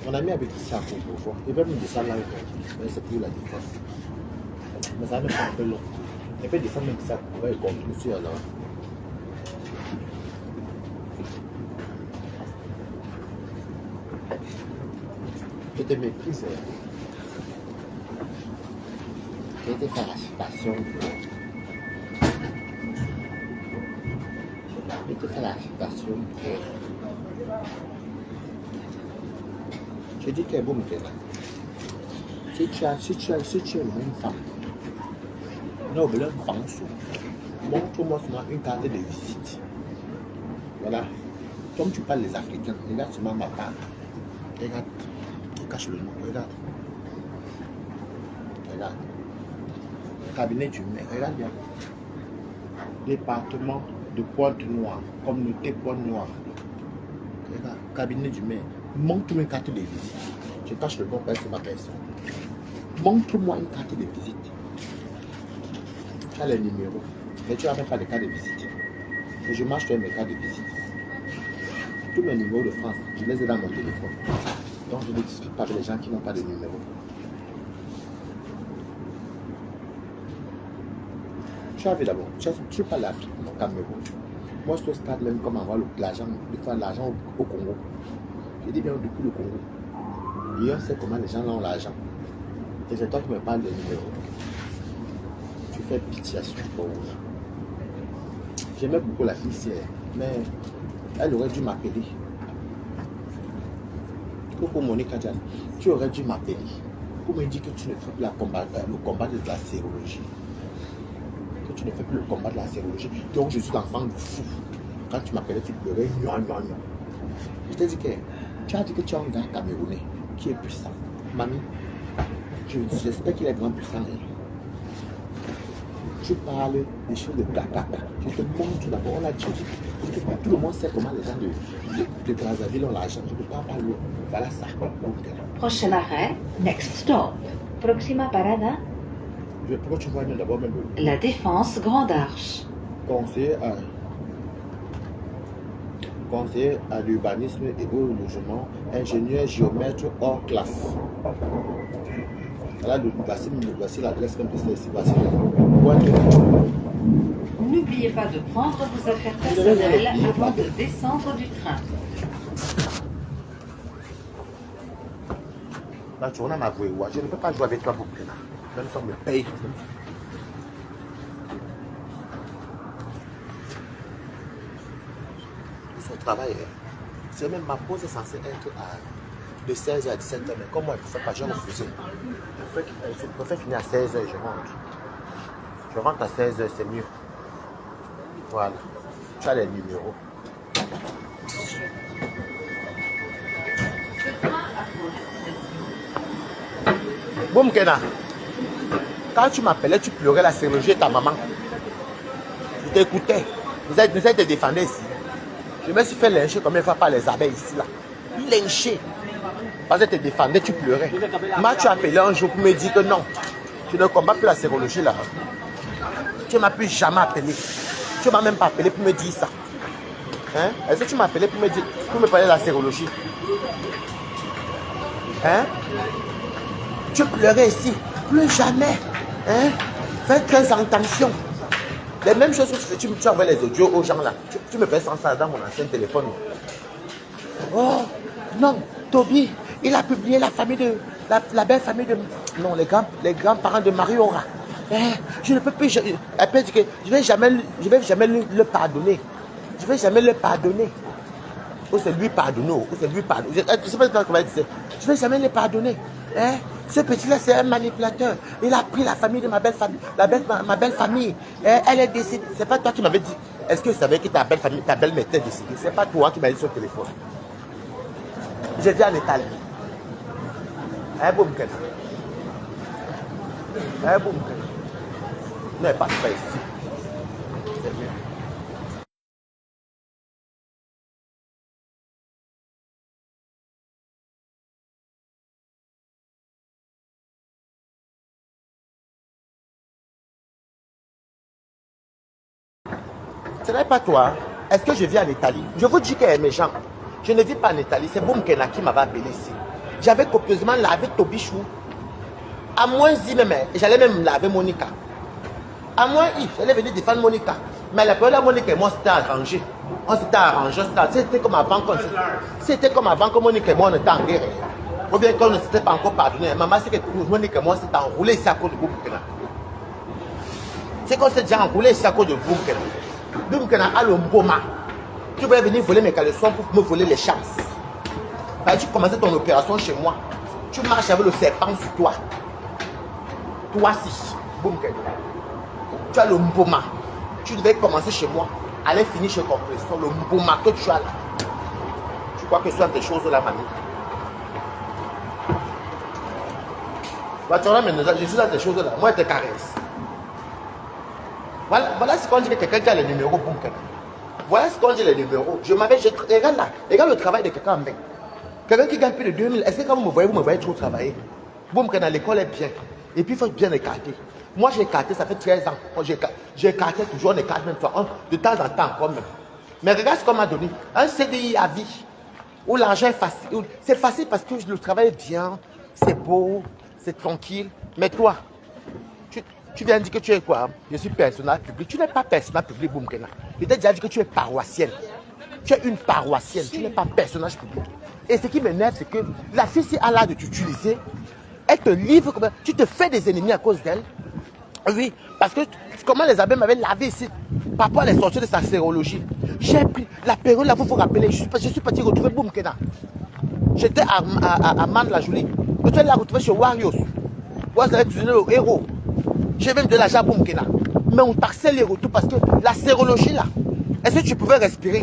Mon ami habite ici à Courbevoie. Il va me descendre là, mais c'est plus la défense. Mais ça me fait un peu long. Il peut descendre même ça, on va y continuer sur là. Je te méprise. Je vais te faire la citation. Je vais te faire la citation. Je dis que bon, si tu es une femme, non, mais là, montre-moi seulement une carte de visite. Voilà. Comme tu parles les Africains, regarde seulement ma part. Regarde. Il cache le nom. Regarde. Regarde. Cabinet du maire. Regarde bien. Département de Pointe-Noire. Communauté Pointe-Noire. Regarde. Cabinet du maire. Montre-moi une carte de visite. Je cache le bon père sur ma personne. Montre-moi une carte de visite. Tu as les numéros, mais tu n'as même pas de carte de visite. Et je marche sur mes cartes de visite. Tous mes numéros de France, je les ai dans mon téléphone. Donc je ne discute pas avec les gens qui n'ont pas de numéro. Tu as vu d'abord, tu n'es pas l'Afrique, mon Cameroun. Moi, je stade même comme envoie l'argent, de faire l'argent au Congo. Je dis bien depuis le Congo. Et on sait comment les gens ont l'argent. Et c'est toi qui me parles des numéros. Tu fais pitié à ce pauvre. J'aimais beaucoup la fille hier, mais elle aurait dû m'appeler. Pour Monica Diaz, tu aurais dû m'appeler pour me dire que tu ne fais plus le combat de la sérologie. Que tu ne fais plus le combat de la sérologie. Donc je suis l'enfant de fou. Quand tu m'appelais, tu pleurais. Je t'ai dit que tu as dit que tu as un gars camerounais qui est puissant. Mamie, j'espère qu'il est vraiment puissant. Tu parles des choses de blabla. Je te montre d'abord, on a dit, tout le monde sait comment les gens de Brazzaville ont l'argent. Je ne peux pas parler. Voilà ça. Prochain arrêt, next stop. Próxima parada, Pourquoi tu vois d'abord même La Défense Grande Arche. Conseiller à l'urbanisme et au logement, ingénieur géomètre hors classe. Là, voici l'adresse même de celle-ci. Voici le point de... N'oubliez pas de prendre vos affaires personnelles avant de descendre du train. Là, tu as avoué, je ne peux pas jouer avec toi pour là. Même si on me paye. Son travail, c'est même ma pause est censée être de 16h à 17h, mais comme moi, je ne fais pas, j'ai refusé. Je préfère finir à 16h et je rentre. Je rentre à 16h, c'est mieux. Voilà. Tu as les numéros. Boum Kena, quand tu m'appelais, tu pleurais la chirurgie de ta maman. Je t'écoutais. Vous êtes te défendre ici. Je me suis fait lyncher combien de fois par les abeilles ici là. Lyncher. Parce que tu te défendais, tu pleurais. Moi, tu as appelé un jour pour me dire que non. Tu ne combats plus la sérologie là. Tu ne m'as plus jamais appelé. Tu ne m'as même pas appelé pour me dire ça. Hein? Est-ce que tu m'as appelé pour me parler de la sérologie? Hein? Tu pleurais ici. Plus jamais. Hein? Fais très attention. Les mêmes choses que tu envoies les audios aux gens là. Tu me fais sans ça dans mon ancien téléphone. Oh, non, Toby, il a publié la famille de la belle famille de. Non, les grands-parents de Mariora. Je ne peux plus. Elle peut dire que je ne vais jamais le pardonner. Je ne vais jamais le pardonner. Ou c'est lui pardonner, ou c'est lui pardonner. Je ne sais pas comment elle disait. Je ne vais jamais le pardonner. Hein? Ce petit-là, c'est un manipulateur. Il a pris la famille de ma belle famille. Ma belle famille. Elle est décédée. C'est pas toi qui m'avais dit. Est-ce que tu savais que ta belle famille, ta belle-mère était décédée? C'est pas toi qui m'as dit sur le téléphone. Je viens en Italie. Boum, Ken. Boum, Ken. Non, elle passe pas ici. C'est mieux. Ce n'est pas toi. Est-ce que je vis en Italie? Je vous dis qu'elle est méchante. Je ne vis pas en Italie. C'est Boum Kena qui m'avait appelé ici. J'avais copieusement lavé Tobichou. À moins y même, j'allais même laver Monica. À moins y, j'allais venir défendre Monica. Mais la période là, Monica et moi, c'était arrangé. On s'était arrangé. C'était comme avant que Monica et moi, on était en guerre. Ou bien qu'on ne s'était pas encore pardonné. Maman, c'est que Monica et moi, s'était enroulé ici à cause de Boum Kena. C'est qu'on s'est déjà enroulé ici à cause de Boum Kena. Boum Kena a le mboma. Tu voulais venir voler mes caleçons pour me voler les chances. Bah, tu commençais ton opération chez moi. Tu marches avec le serpent sur toi. Toi si. Boum Kena. Tu as le mboma. Tu devais commencer chez moi. Aller finir chez ton président. Le mboma que tu as là. Tu crois que ce sont des choses là, mamie? Bah, tu vois maintenant, je suis dans des choses là. Moi, je te caresse. Voilà ce qu'on dit que quelqu'un qui a les numéros Boum Kena. Voilà ce qu'on dit les numéros. Regarde là. Regarde le travail de quelqu'un en main. Quelqu'un qui gagne plus de 2000, est-ce que quand vous me voyez trop travailler? Boum, que dans l'école est bien. Et puis il faut bien écarter. Moi j'ai écarté, ça fait 13 ans. J'ai écarté toujours, on écarte même fois, de temps en temps encore même. Mais regarde ce qu'on m'a donné. Un CDI à vie. Où l'argent est facile. C'est facile parce que le travail est bien, c'est beau, c'est tranquille. Mais toi, tu viens de dire que tu es quoi? Je suis personnel public. Tu n'es pas personnel public, Boumkena. Je t'ai déjà dit que tu es paroissienne. Tu es une paroissienne, tu n'es pas personnage public. Et ce qui m'énerve, c'est que la fille, si elle a de t'utiliser, elle te livre, tu te fais des ennemis à cause d'elle. Oui, parce que comment les abeilles m'avaient lavé ici, par rapport à les sorties de sa sérologie. J'ai pris la période là, vous vous rappelez, je suis parti retrouver Boumkena. J'étais à Man-la-Jolie. Je suis là retrouvé chez Warriors. Vous avez utilisé le héros. J'ai même de l'argent à Boumkena. Mais on taxait les retours parce que la sérologie là, est-ce que tu pouvais respirer?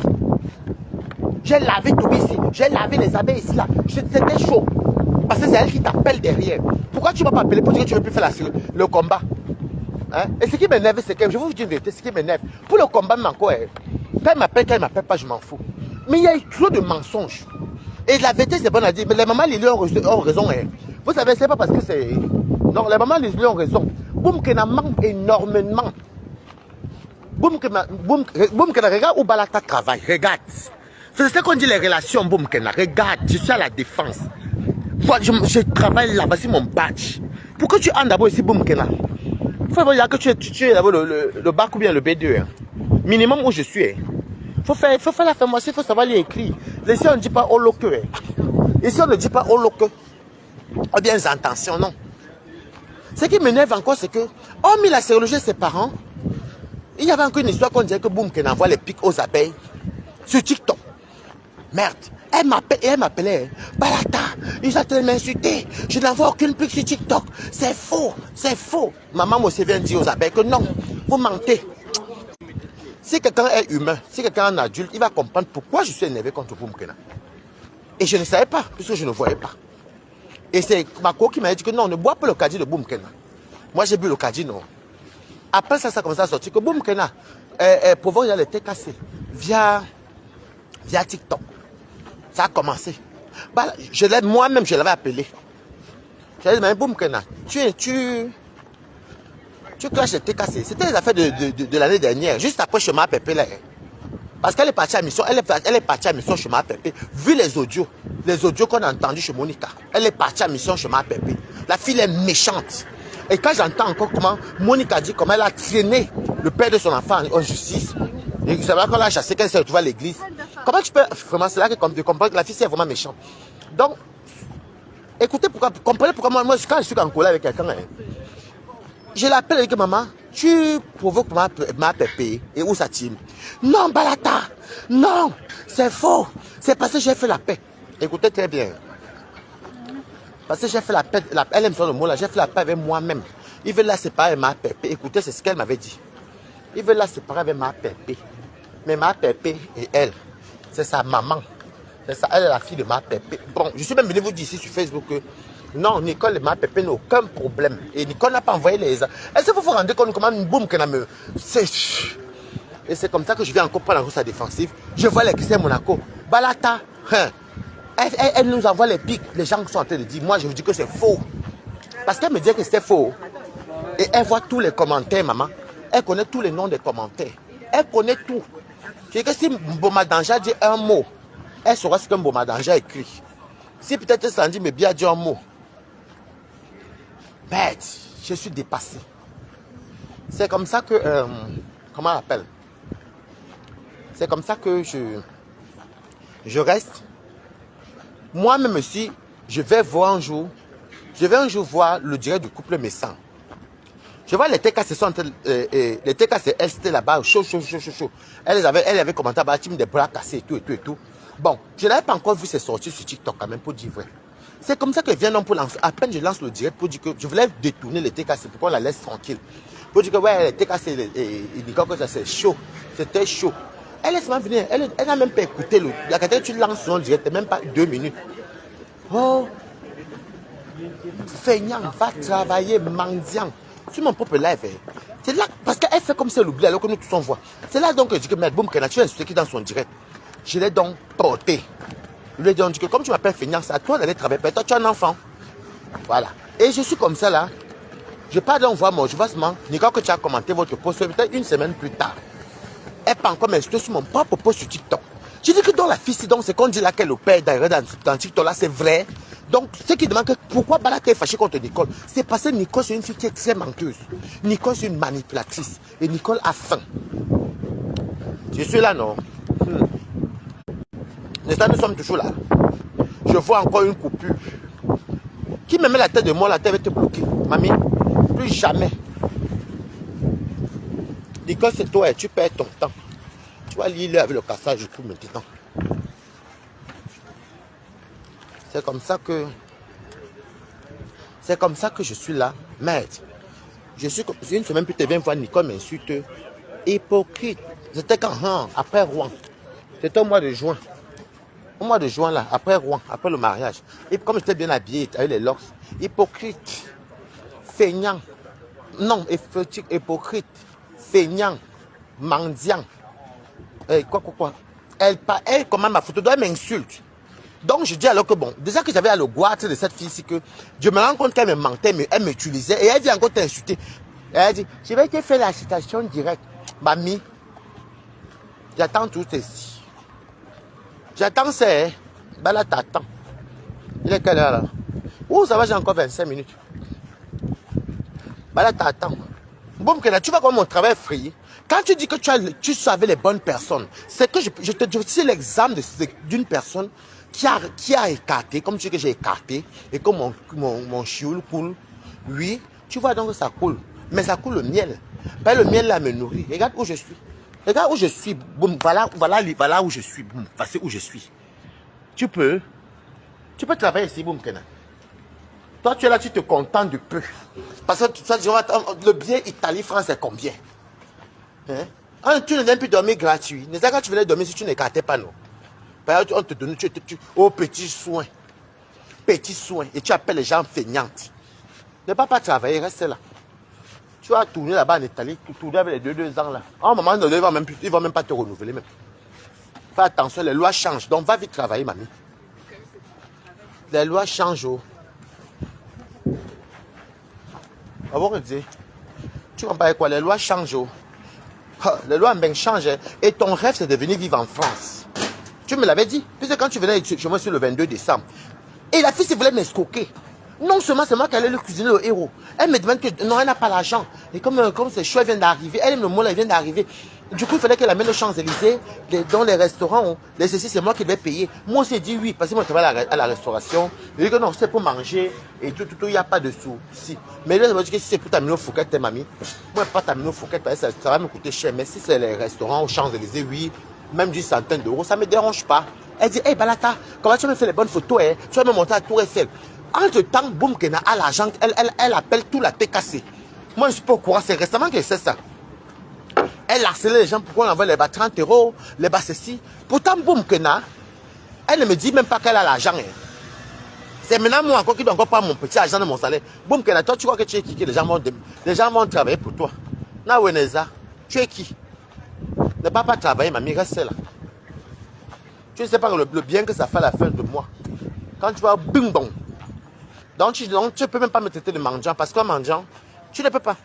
J'ai lavé tout ici, j'ai lavé les abeilles ici là. C'était chaud. Parce que c'est elle qui t'appelle derrière. Pourquoi tu ne m'as pas appelé pour dire que tu ne veux plus faire le combat? Hein? Et ce qui m'énerve, c'est que, je vais vous dire une vérité, ce qui m'énerve, pour le combat, même encore, quand il m'appelle pas, je m'en fous. Mais il y a trop de mensonges. Et la vérité, c'est bon à dire, mais les mamans, ils ont raison. Hein. Vous savez, c'est pas parce que c'est. Non, les mamans, ils ont raison. Boumkena manque énormément. Boumkena, regarde où Balata travaille, regarde. C'est ce qu'on dit les relations, Boumkena. Regarde, je suis à la défense. Je travaille là, voici mon badge. Pourquoi tu entres d'abord ici, Boumkena? Il faut dire que tu es d'abord le bac ou bien le B2. Hein. Minimum où je suis. Il faut faire la formation, il faut savoir lire écrire. Ici, on ne dit pas holoque. Ici, on ne dit pas holoque. Ou bien les intentions, non. Ce qui m'énerve encore, c'est que, hormis la sérologie de ses parents, il y avait encore une histoire qu'on disait que Boumkena envoie les pics aux abeilles sur TikTok. Merde. Elle m'appelait. Balata, ils ont tellement insulté. Je n'envoie aucune pique sur TikTok. C'est faux. C'est faux. Maman me vient dire aux abeilles que non, vous mentez. Si quelqu'un est humain, si quelqu'un est un adulte, il va comprendre pourquoi je suis énervé contre Boumkena. Et je ne savais pas, puisque je ne voyais pas. Et c'est Mako qui m'a dit que non, ne bois pas le caddie de Boumkena. Moi, j'ai bu le caddie, non. Après ça, ça a commencé à sortir que Boumkena, pour voir, il a été cassé via TikTok. Ça a commencé. Bah, moi-même, je l'avais appelé. Je lui ai dit, mais Boumkena, tu clashes les TKC. C'était les affaires de l'année dernière, juste après Chemin Pépé là. Parce qu'elle est partie à mission, elle est partie à mission Chemin Pépé. Vu les audios qu'on a entendus chez Monica, elle est partie à mission Chemin Pépé. La fille est méchante. Et quand j'entends encore comment Monica dit comment elle a traîné le père de son enfant en justice, et c'est vrai qu'on l'a chassé quand elle s'est retrouvée à l'église. Comment tu peux. Vraiment, c'est là que tu comprends que la fille, c'est vraiment méchante. Donc, écoutez, comprenez pourquoi moi, quand je suis en colère avec quelqu'un, hein, je l'appelle et dis que maman, tu provoques ma pépé et où ça tire? Non, Balata, non, c'est faux. C'est parce que j'ai fait la paix. Écoutez très bien. Parce que j'ai fait la paix, elle aime son le mot là, j'ai fait la paix avec moi-même. Il veut la séparer avec ma pépé. Écoutez, c'est ce qu'elle m'avait dit. Il veut la séparer avec ma pépé. Mais ma pépé et elle, c'est sa maman. C'est ça, elle est la fille de ma pépé. Bon, je suis même venu vous dire ici sur Facebook que non, Nicole et ma pépé n'ont aucun problème. Et Nicole n'a pas envoyé les... Est-ce que vous vous rendez compte comment une boum qu'elle a me... Et c'est comme ça que je viens encore prendre sa défensive. Je vois les Christiens Monaco. Balata, hein, elle nous envoie les pics. Les gens sont en train de dire, moi je vous dis que c'est faux. Parce qu'elle me dit que c'était faux. Et elle voit tous les commentaires, maman. Elle connaît tous les noms des commentaires. Elle connaît tout. C'est que si Bomadanja dit un mot, elle saura ce qu'un Bomadanja écrit. Si peut-être Sandy me bien dit un mot, bête, je suis dépassé. C'est comme ça que, comment on appelle? C'est comme ça que je reste. Moi-même aussi, je vais un jour voir le direct du couple Messan. Je vois les TKC sont les TKC, elles étaient là-bas, chaud. Elle avait commenté à team des bras cassés et tout. Bon, je n'avais pas encore vu ces sorties sur TikTok quand même, pour dire vrai. C'est comme ça que vient pour lancer. À peine je lance le direct pour dire que je voulais détourner les TKC pour qu'on la laisse tranquille. Pour dire que ouais, les TKC, il dit que ça c'est chaud. C'était chaud. Elle laisse venir, elle n'a même pas écouté le. La quand tu lances son direct, même pas 2 minutes. Oh, feignant, va travailler, mendiant. Sur mon propre live, c'est là, parce qu'elle fait comme si elle oublie alors que nous tous on voit. C'est là donc que je dis que Merde Boumkena, tu as insulté qui dans son direct. Je l'ai donc porté. Je lui ai dit que comme tu m'appelles feignant, c'est à toi d'aller travailler. Toi, tu es un enfant. Voilà. Et je suis comme ça là. Je pars donc voir mon jouvasement. Nicole, que tu as commenté votre post, peut-être une semaine plus tard. Elle pas encore m'insulter sur mon propre post sur TikTok. Je dis que dans la fille, donc c'est qu'on dit là qu'elle opère dans TikTok là, c'est vrai. Donc, ceux qui demandent que pourquoi Balak est fâché contre Nicole, c'est parce que Nicole, c'est une fille qui est très menteuse. Nicole, c'est une manipulatrice. Et Nicole a faim. Je suis là, non? Nous sommes toujours là. Je vois encore une coupure. Qui me met la tête de moi, la tête va te bloquer. Mamie, plus jamais. Nicole, c'est toi et tu perds ton temps. Tu vas lire avec le cassage du coup maintenant. C'est comme ça que je suis là. Merde. Je suis comme une semaine plus tard, viens voir Nicole m'insulte. Hypocrite. C'était quand? Après Rouen. C'était au mois de juin. Au mois de juin là, après Rouen, après le mariage. Et comme j'étais bien habillé, avec les locks. Hypocrite. Feignant. Non, hypocrite. Feignant. Mendiant. Quoi. Elle, comment ma photo, elle m'insulte. Donc je dis alors que bon, déjà que j'avais à le goûter de cette fille, c'est que je me rends compte qu'elle me mentait, mais elle m'utilisait et elle vient encore t'insulter. Elle dit, je vais te faire la citation directe. Mamie, j'attends tout ceci. J'attends ça, ben là t'attends. Il est quelle heure là? Oh, ça va, j'ai encore 25 minutes. Ben là t'attends. Bon, tu vois comment mon travail est frayé. Quand tu dis que tu savais les bonnes personnes, c'est que je te dis l'exemple d'une personne qui a écarté, comme tu dis que j'ai écarté, et que mon chioul coule. Oui, tu vois donc que ça coule. Mais ça coule le miel. Ben, le miel là me nourrit. Regarde où je suis. Regarde où je suis. Boum, voilà où je suis. Boum, voici où je suis. Tu peux travailler ici, boum, Kena. Toi, tu es là, tu te contentes de peu. Parce que le billet Italie-France, c'est combien? Hein? Tu ne viens plus dormir gratuit. Mais quand tu venais dormir, si tu n'écartais pas, non. On te donne, petits soins. Petits soins. Et tu appelles les gens feignantes. Ne va pas travailler, reste là. Tu vas tourner là-bas en Italie, tourner avec les 2 ans là. À un moment donné, ils ne vont même pas te renouveler. Même. Fais attention, les lois changent. Donc va vite travailler, mamie. Les lois changent. Oh. Ah bon, tu comprends pas quoi? Les lois changent. Oh. Les lois ben changent. Et ton rêve, c'est de venir vivre en France. Tu me l'avais dit. Puisque quand tu venais chez moi sur le 22 décembre. Et la fille, si voulait m'escroquer. Non seulement c'est moi qui allais le cuisiner le héros. Elle me demande que non, elle n'a pas l'argent. Et comme c'est chaud, elle vient d'arriver. Elle aime le mot, elle vient d'arriver. Du coup, il fallait qu'elle amène aux Champs-Élysées. Dans les restaurants, les ceci, c'est moi qui devais payer. Moi aussi, j'ai dit oui, parce que moi, je travaille à la restauration. Je dis que non, c'est pour manger. Et tout, il n'y a pas de soucis. Mais là, je me dis que si c'est pour t'amener au Fouquet, t'es mamie. Moi, pas t'amener au Fouquet, parce que ça va me coûter cher. Mais si c'est les restaurants aux Champs-Élysées, oui, même 10 centaines d'euros, ça ne me dérange pas. Elle dit, hey Balata, comment tu me fais les bonnes photos, hein? Tu vas me monter à Tour Eiffel. Entre temps, Boum Kena a l'argent, elle appelle tout la TKC. Moi, je ne suis pas au courant, c'est récemment que c'est ça. Elle harcelait les gens pour qu'on envoie les bas 30 euros, les bas ceci. Pourtant, Boum Kena, elle ne me dit même pas qu'elle a l'argent. Hein. C'est maintenant moi encore qui dois encore prendre mon petit argent de mon salaire. Boum Kena, toi, tu vois que tu es qui? Les gens vont travailler pour toi. Na Weneza, tu es qui? Ne va pas travailler, mamie, reste là. Tu ne sais pas le bien que ça fait à la fin de moi. Quand tu vas bing bong. Donc tu ne peux même pas me traiter de mendiant parce qu'un mendiant, tu ne peux pas.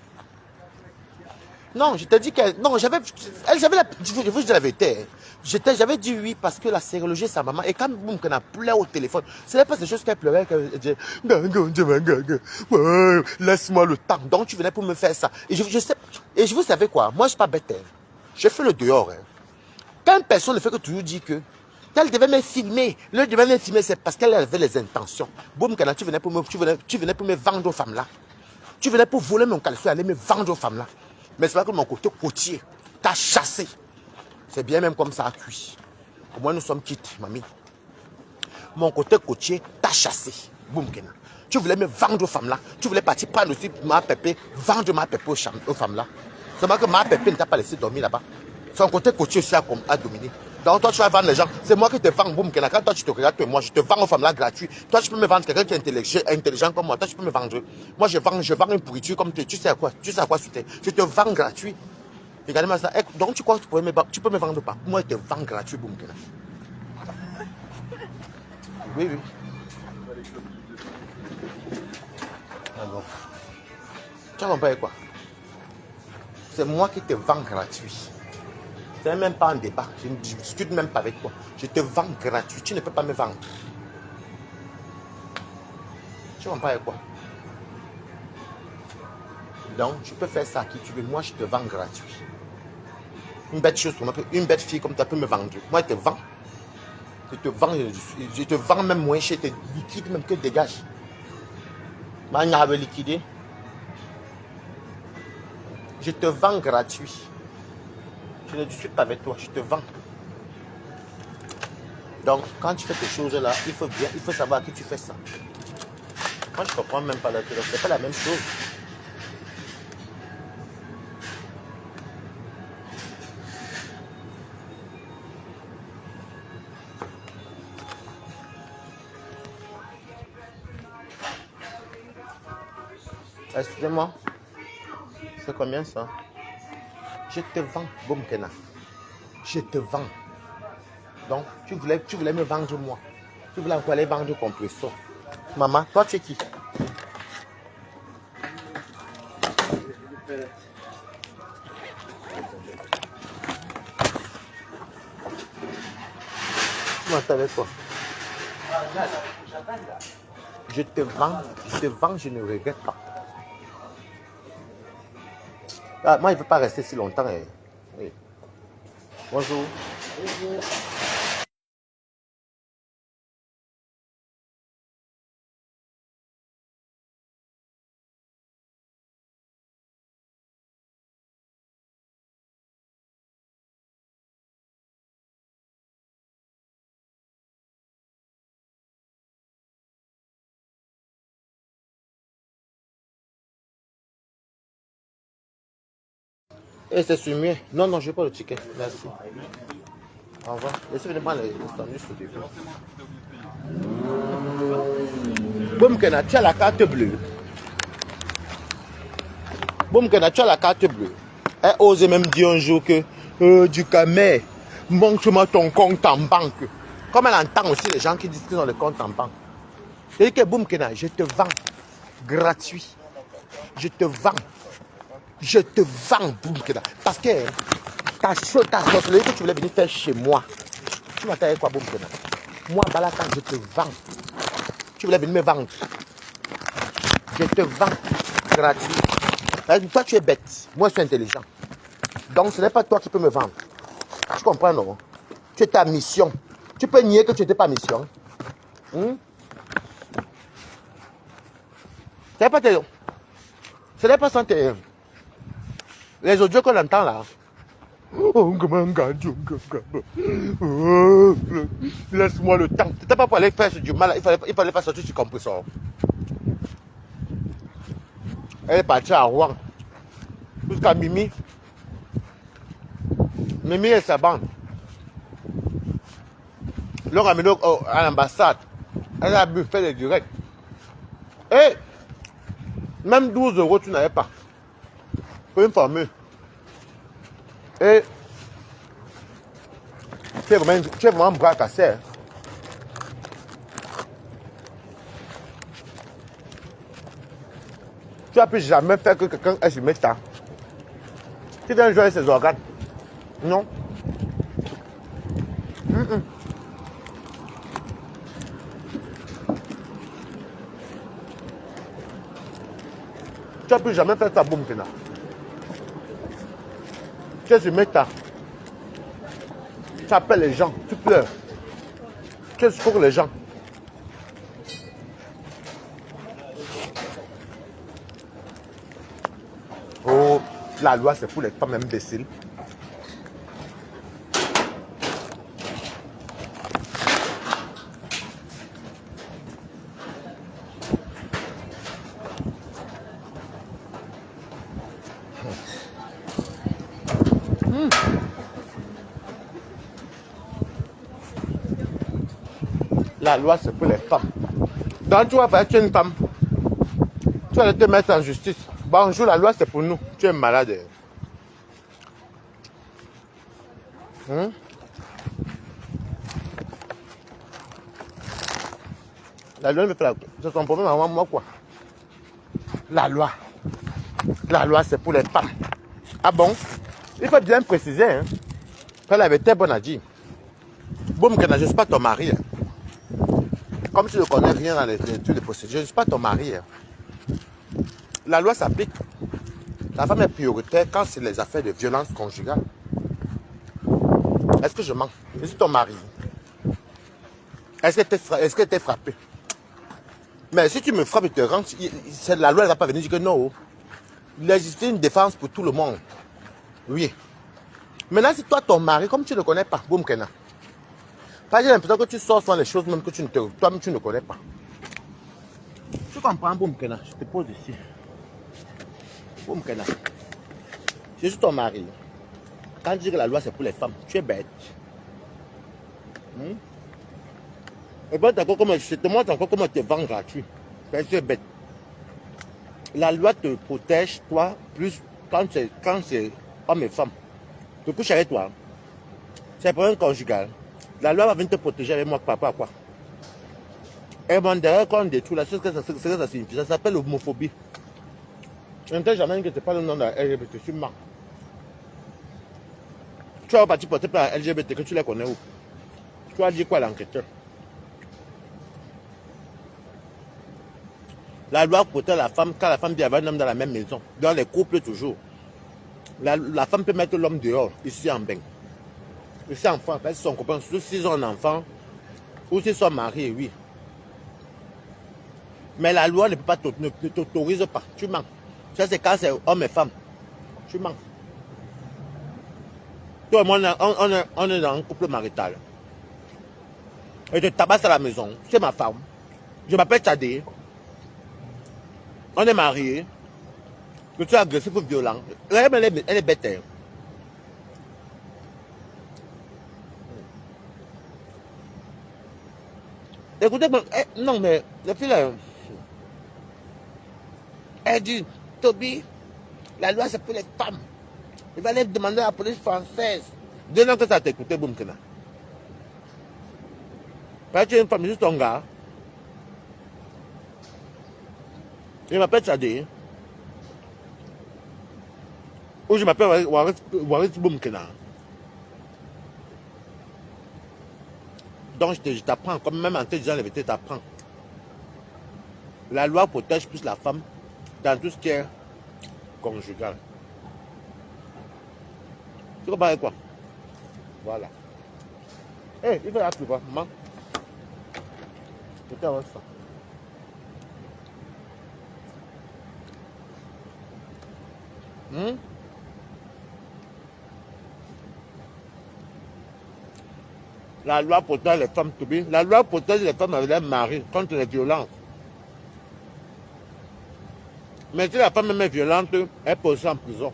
Non, je t'ai dit que... Non, j'avais je vous dis la vérité. J'avais dit oui parce que la sérologie est sa maman. Et quand boum, qu'on a pleuré au téléphone, ce n'est pas des choses qu'elle pleurait. Laisse-moi le temps. Donc tu venais pour me faire ça. Et je sais... Et je vous savais quoi? Moi, je ne suis pas bête. Hein. Je fais le dehors. Hein. Quand une personne ne fait que toujours dire que elle devait me filmer. Le devait me filmer, c'est parce qu'elle avait les intentions. Boum, quand tu venais pour me vendre aux femmes là. Tu venais pour voler mon caleçon et aller me vendre aux femmes là. Mais c'est pas que mon côté côtier t'a chassé. C'est bien même comme ça à cuit. Au moins nous sommes quittes, mamie. Mon côté côtier t'a chassé. Boum, Kena. Tu voulais me vendre aux femmes là. Tu voulais partir prendre aussi ma pépé, vendre ma pépé aux femmes là. C'est vrai que ma pépé ne t'a pas laissé dormir là-bas. Son côté côtier aussi a dominé. Donc toi tu vas vendre les gens. C'est moi qui te vends, boum, Kena. Quand toi tu te regardes, moi je te vends aux femmes là gratuit. Toi tu peux me vendre quelqu'un qui est intelligent comme moi. Toi tu peux me vendre. Moi je vends une pourriture comme tu sais à quoi. Tu sais à quoi c'était. Je te vends gratuit. Regardez-moi ça. Donc tu crois que tu peux me vendre pas. Moi je te vends gratuit, boum, Kena. Oui, oui. Ah bon. Tu as compris quoi? C'est moi qui te vends gratuit. Ce n'est même pas un débat. Je ne discute même pas avec toi. Je te vends gratuit. Tu ne peux pas me vendre. Tu comprends quoi? Donc, tu peux faire ça à qui tu veux. Moi, je te vends gratuit. Une bête chose, une bête fille comme tu peux me vendre. Moi, je te vends. Je te vends même moins cher. Je te liquide même que dégage. Moi, je vais liquider. Je te vends gratuit. Je ne discute pas avec toi. Je te vends. Donc, quand tu fais ces choses-là, il faut savoir à qui tu fais ça. Moi, je ne comprends même pas la chose. Ce n'est pas la même chose. Excusez-moi. C'est combien ça? Je te vends, Boumkena. Je te vends. Donc, tu voulais me vendre moi. Tu voulais encore aller vendre compresseur. Maman, toi tu es qui? Tu m'entends avec quoi? Je te vends, je ne regrette pas. Ah, moi, il ne veut pas rester si longtemps. Oui. Bonjour. Bonjour. Et c'est sur mieux. Non, non, je n'ai pas le ticket. Merci. Au revoir. Laissez-moi prendre les sandwichs au début. Boumkena, tu as la carte bleue. Boumkena, tu as la carte bleue. Elle ose même dire un jour que du camé, montre-moi ton compte en banque. Comme elle entend aussi les gens qui disent qu'ils ont le compte en banque. C'est que Boumkena, je te vends gratuit. Je te vends. Je te vends, Boumkena. Parce que ta sorcellerie que tu voulais venir faire chez moi. Tu m'attends avec quoi, Boumkena? Moi, Balaka, je te vends. Tu voulais venir me vendre. Je te vends gratuit. Toi, tu es bête. Moi, je suis intelligent. Donc, ce n'est pas toi qui peux me vendre. Tu comprends, non? Tu es ta mission. Tu peux nier que tu n'étais pas mission. Ce n'est pas sans tes... Les audios qu'on entend là. Laisse-moi le temps. C'était pas pour aller faire du mal. Il fallait pas sortir sur compresseur. Elle est partie à Rouen. Jusqu'à Mimi. Mimi et sa bande. L'on a amené à l'ambassade. Elle a fait les directs. Et même 12 € tu n'avais pas. Pour une formule. Et tu es vraiment un bras cassé. Tu n'as plus jamais fait que quelqu'un se mette ça. Tu dois jouer ses organes. Non. Tu n'as plus jamais fait ça, boum, Kena. Tu se mets ça. Tu appelles les gens, tu pleures. Tu secours les gens. Oh, la loi, c'est pour les femmes imbéciles. La loi, c'est pour les femmes. Donc, tu vas faire, tu es une femme. Tu vas te mettre en justice. Bonjour, la loi, c'est pour nous. Tu es malade. La loi, c'est son problème avant moi, quoi. La loi, c'est pour les femmes. Ah bon? Il faut bien préciser, hein, qu'elle avait été bonne à dire. Boum, que je ne suis pas ton mari. Hein. Comme tu ne connais rien dans les études de procédure, je ne suis pas ton mari. Hein. La loi s'applique. La femme est prioritaire quand c'est les affaires de violence conjugale. Est-ce que je mens? Je suis ton mari. Est-ce que tu es frappé? Mais si tu me frappes et te rentres, la loi ne va pas venir dire que non. Il existe une défense pour tout le monde. Oui. Maintenant, si toi, ton mari, comme tu ne le connais pas, boum, Kena. Pas j'ai l'impression que tu sors souvent les choses même que toi-même tu ne connais pas. Tu comprends, boum, Kena? Je te pose ici. Boum, Kena. Je suis ton mari. Quand tu dis que la loi c'est pour les femmes, tu es bête. Et puis, je te montre encore comment te vendre gratuit. Tu es bête. La loi te protège, toi, plus quand c'est hommes et femmes. Tu couches avec toi. C'est un problème conjugal. La loi va venir te protéger avec moi, papa, quoi. Et mon derrière, quand on détruit, c'est ce que ça signifie. Ça s'appelle l'homophobie. Je ne t'ai jamais dit que ce n'est pas le nom de la LGBT, tu mens. Tu vas partir porter par la LGBT, que tu les connais où? Tu vas dire quoi à l'enquêteur? La loi protège la femme quand la femme vit avec un homme dans la même maison. Dans les couples toujours. La femme peut mettre l'homme dehors, ici en bain. Ici en France, parce que son copain, surtout s'ils ont un enfant, ou s'ils sont mariés, oui. Mais la loi ne peut pas ne t'autorise pas. Tu mens. Ça, c'est quand c'est homme et femme. Tu mens. Toi et moi, on est dans un couple marital. Et je tabasse à la maison. C'est ma femme. Je m'appelle Tadé. On est mariés. Je suis agressif ou violent. Elle est bête. Hein. Écoutez, non, mais la fille là, elle dit, Toby, la loi c'est pour les femmes. Il va aller demander à la police française. 2 ans que ça t'a écouté, boum, Kena. Parce que tu es une femme, juste ton gars. Il m'appelle Tchadé. Ou je m'appelle Waris Boum Kena. Donc je t'apprends, comme même en te disant la vérité, t'apprends. La loi protège plus la femme dans tout ce qui est conjugal. Tu comprends quoi? Voilà. Hé, il faut la plupart, maman. Je t'avance ça. La loi protège les femmes, Toby. La loi protège les femmes avec leur mari contre les violences. Mais si la femme même est violente, elle peut aussi en prison.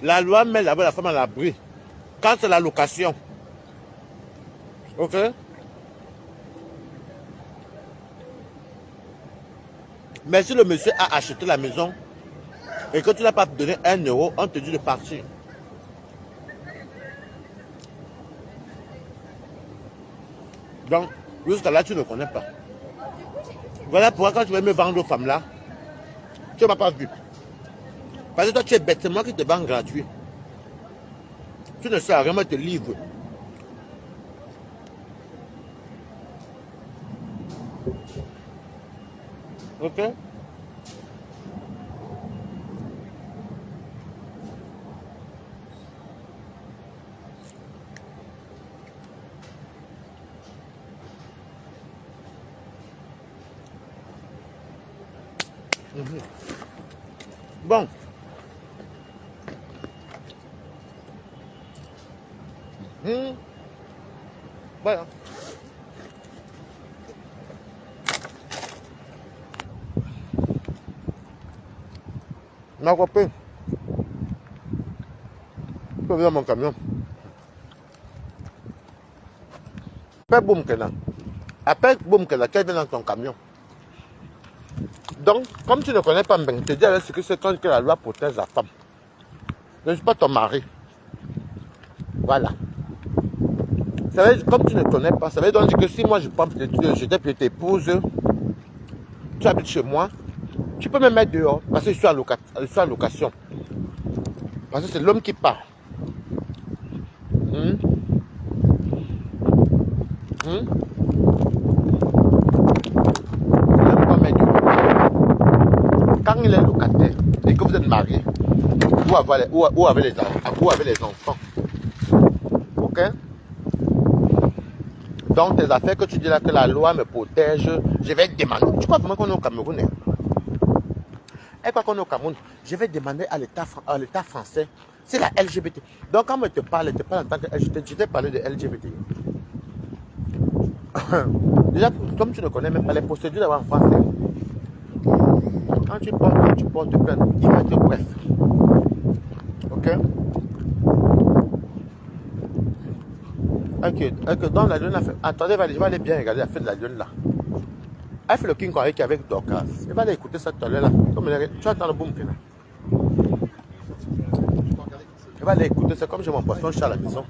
La loi met la femme à l'abri. Quand c'est la location. Ok? Mais si le monsieur a acheté la maison et que tu n'as pas donné 1 euro, on te dit de partir. Donc, jusqu'à là, tu ne connais pas. Voilà pourquoi quand tu vas me vendre aux femmes là, tu ne m'as pas vu. Parce que toi, tu es bête, c'est moi qui te vends gratuit. Tu ne sais à rien, moi, je te livre. Ok? Bon. Voilà. Ma copine. Je peux venir dans mon camion. Appelle Boum Kena. Appelle Boum Kena, qu'elle vient dans ton camion. Donc, comme tu ne connais pas Mbeng, te dis alors ce que c'est quand la loi protège la femme. Je ne suis pas ton mari. Voilà. Ça veut dire, comme tu ne connais pas, ça veut donc dire que si moi je pense que je t'ai pris tes épouses, tu habites chez moi, tu peux me mettre dehors parce que je suis en location. Parce que c'est l'homme qui part. Quand il est locataire et que vous êtes marié, ou avec les enfants, ok? Donc tes affaires que tu dis là que la loi me protège, je vais demander. Tu crois comment qu'on est au Cameroun? Et quoi qu'on est au Cameroun, je vais demander à l'État français, c'est la LGBT. Donc quand on te parle en tant que LGBT, je t'ai parlé de LGBT. Déjà, comme tu ne connais même pas les procédures d'avoir en français, quand tu portes plainte, il va être bref. Ok? Ok, donc la lune a fait. Attendez, je vais aller bien regarder la fête de la lune là. Elle fait le King Kong avec Dorcas. Elle va aller écouter ça tout à l'heure là. Tu attends le boom là. Elle va aller écouter ça comme j'ai mon poisson chat à la maison.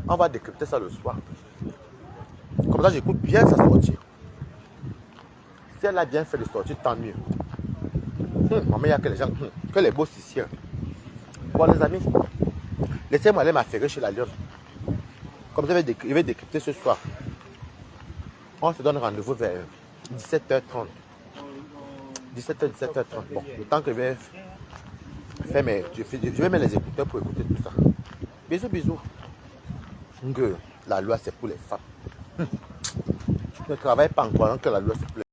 On va décrypter ça le soir. Comme ça, j'écoute bien sa sortie. Si elle a bien fait de sortir, tant mieux. Maman, il y a que les gens, que les boss ici. Bon, les amis, laissez-moi aller m'affairer chez la lionne. Comme ça, je vais décrypter ce soir. On se donne rendez-vous vers 17h30. 17h30. Bon, le temps que je vais faire je vais mettre les écouteurs pour écouter tout ça. Bisous, bisous. Que la loi, c'est pour les femmes. Ne travaille pas encore que la loi, c'est pour les femmes.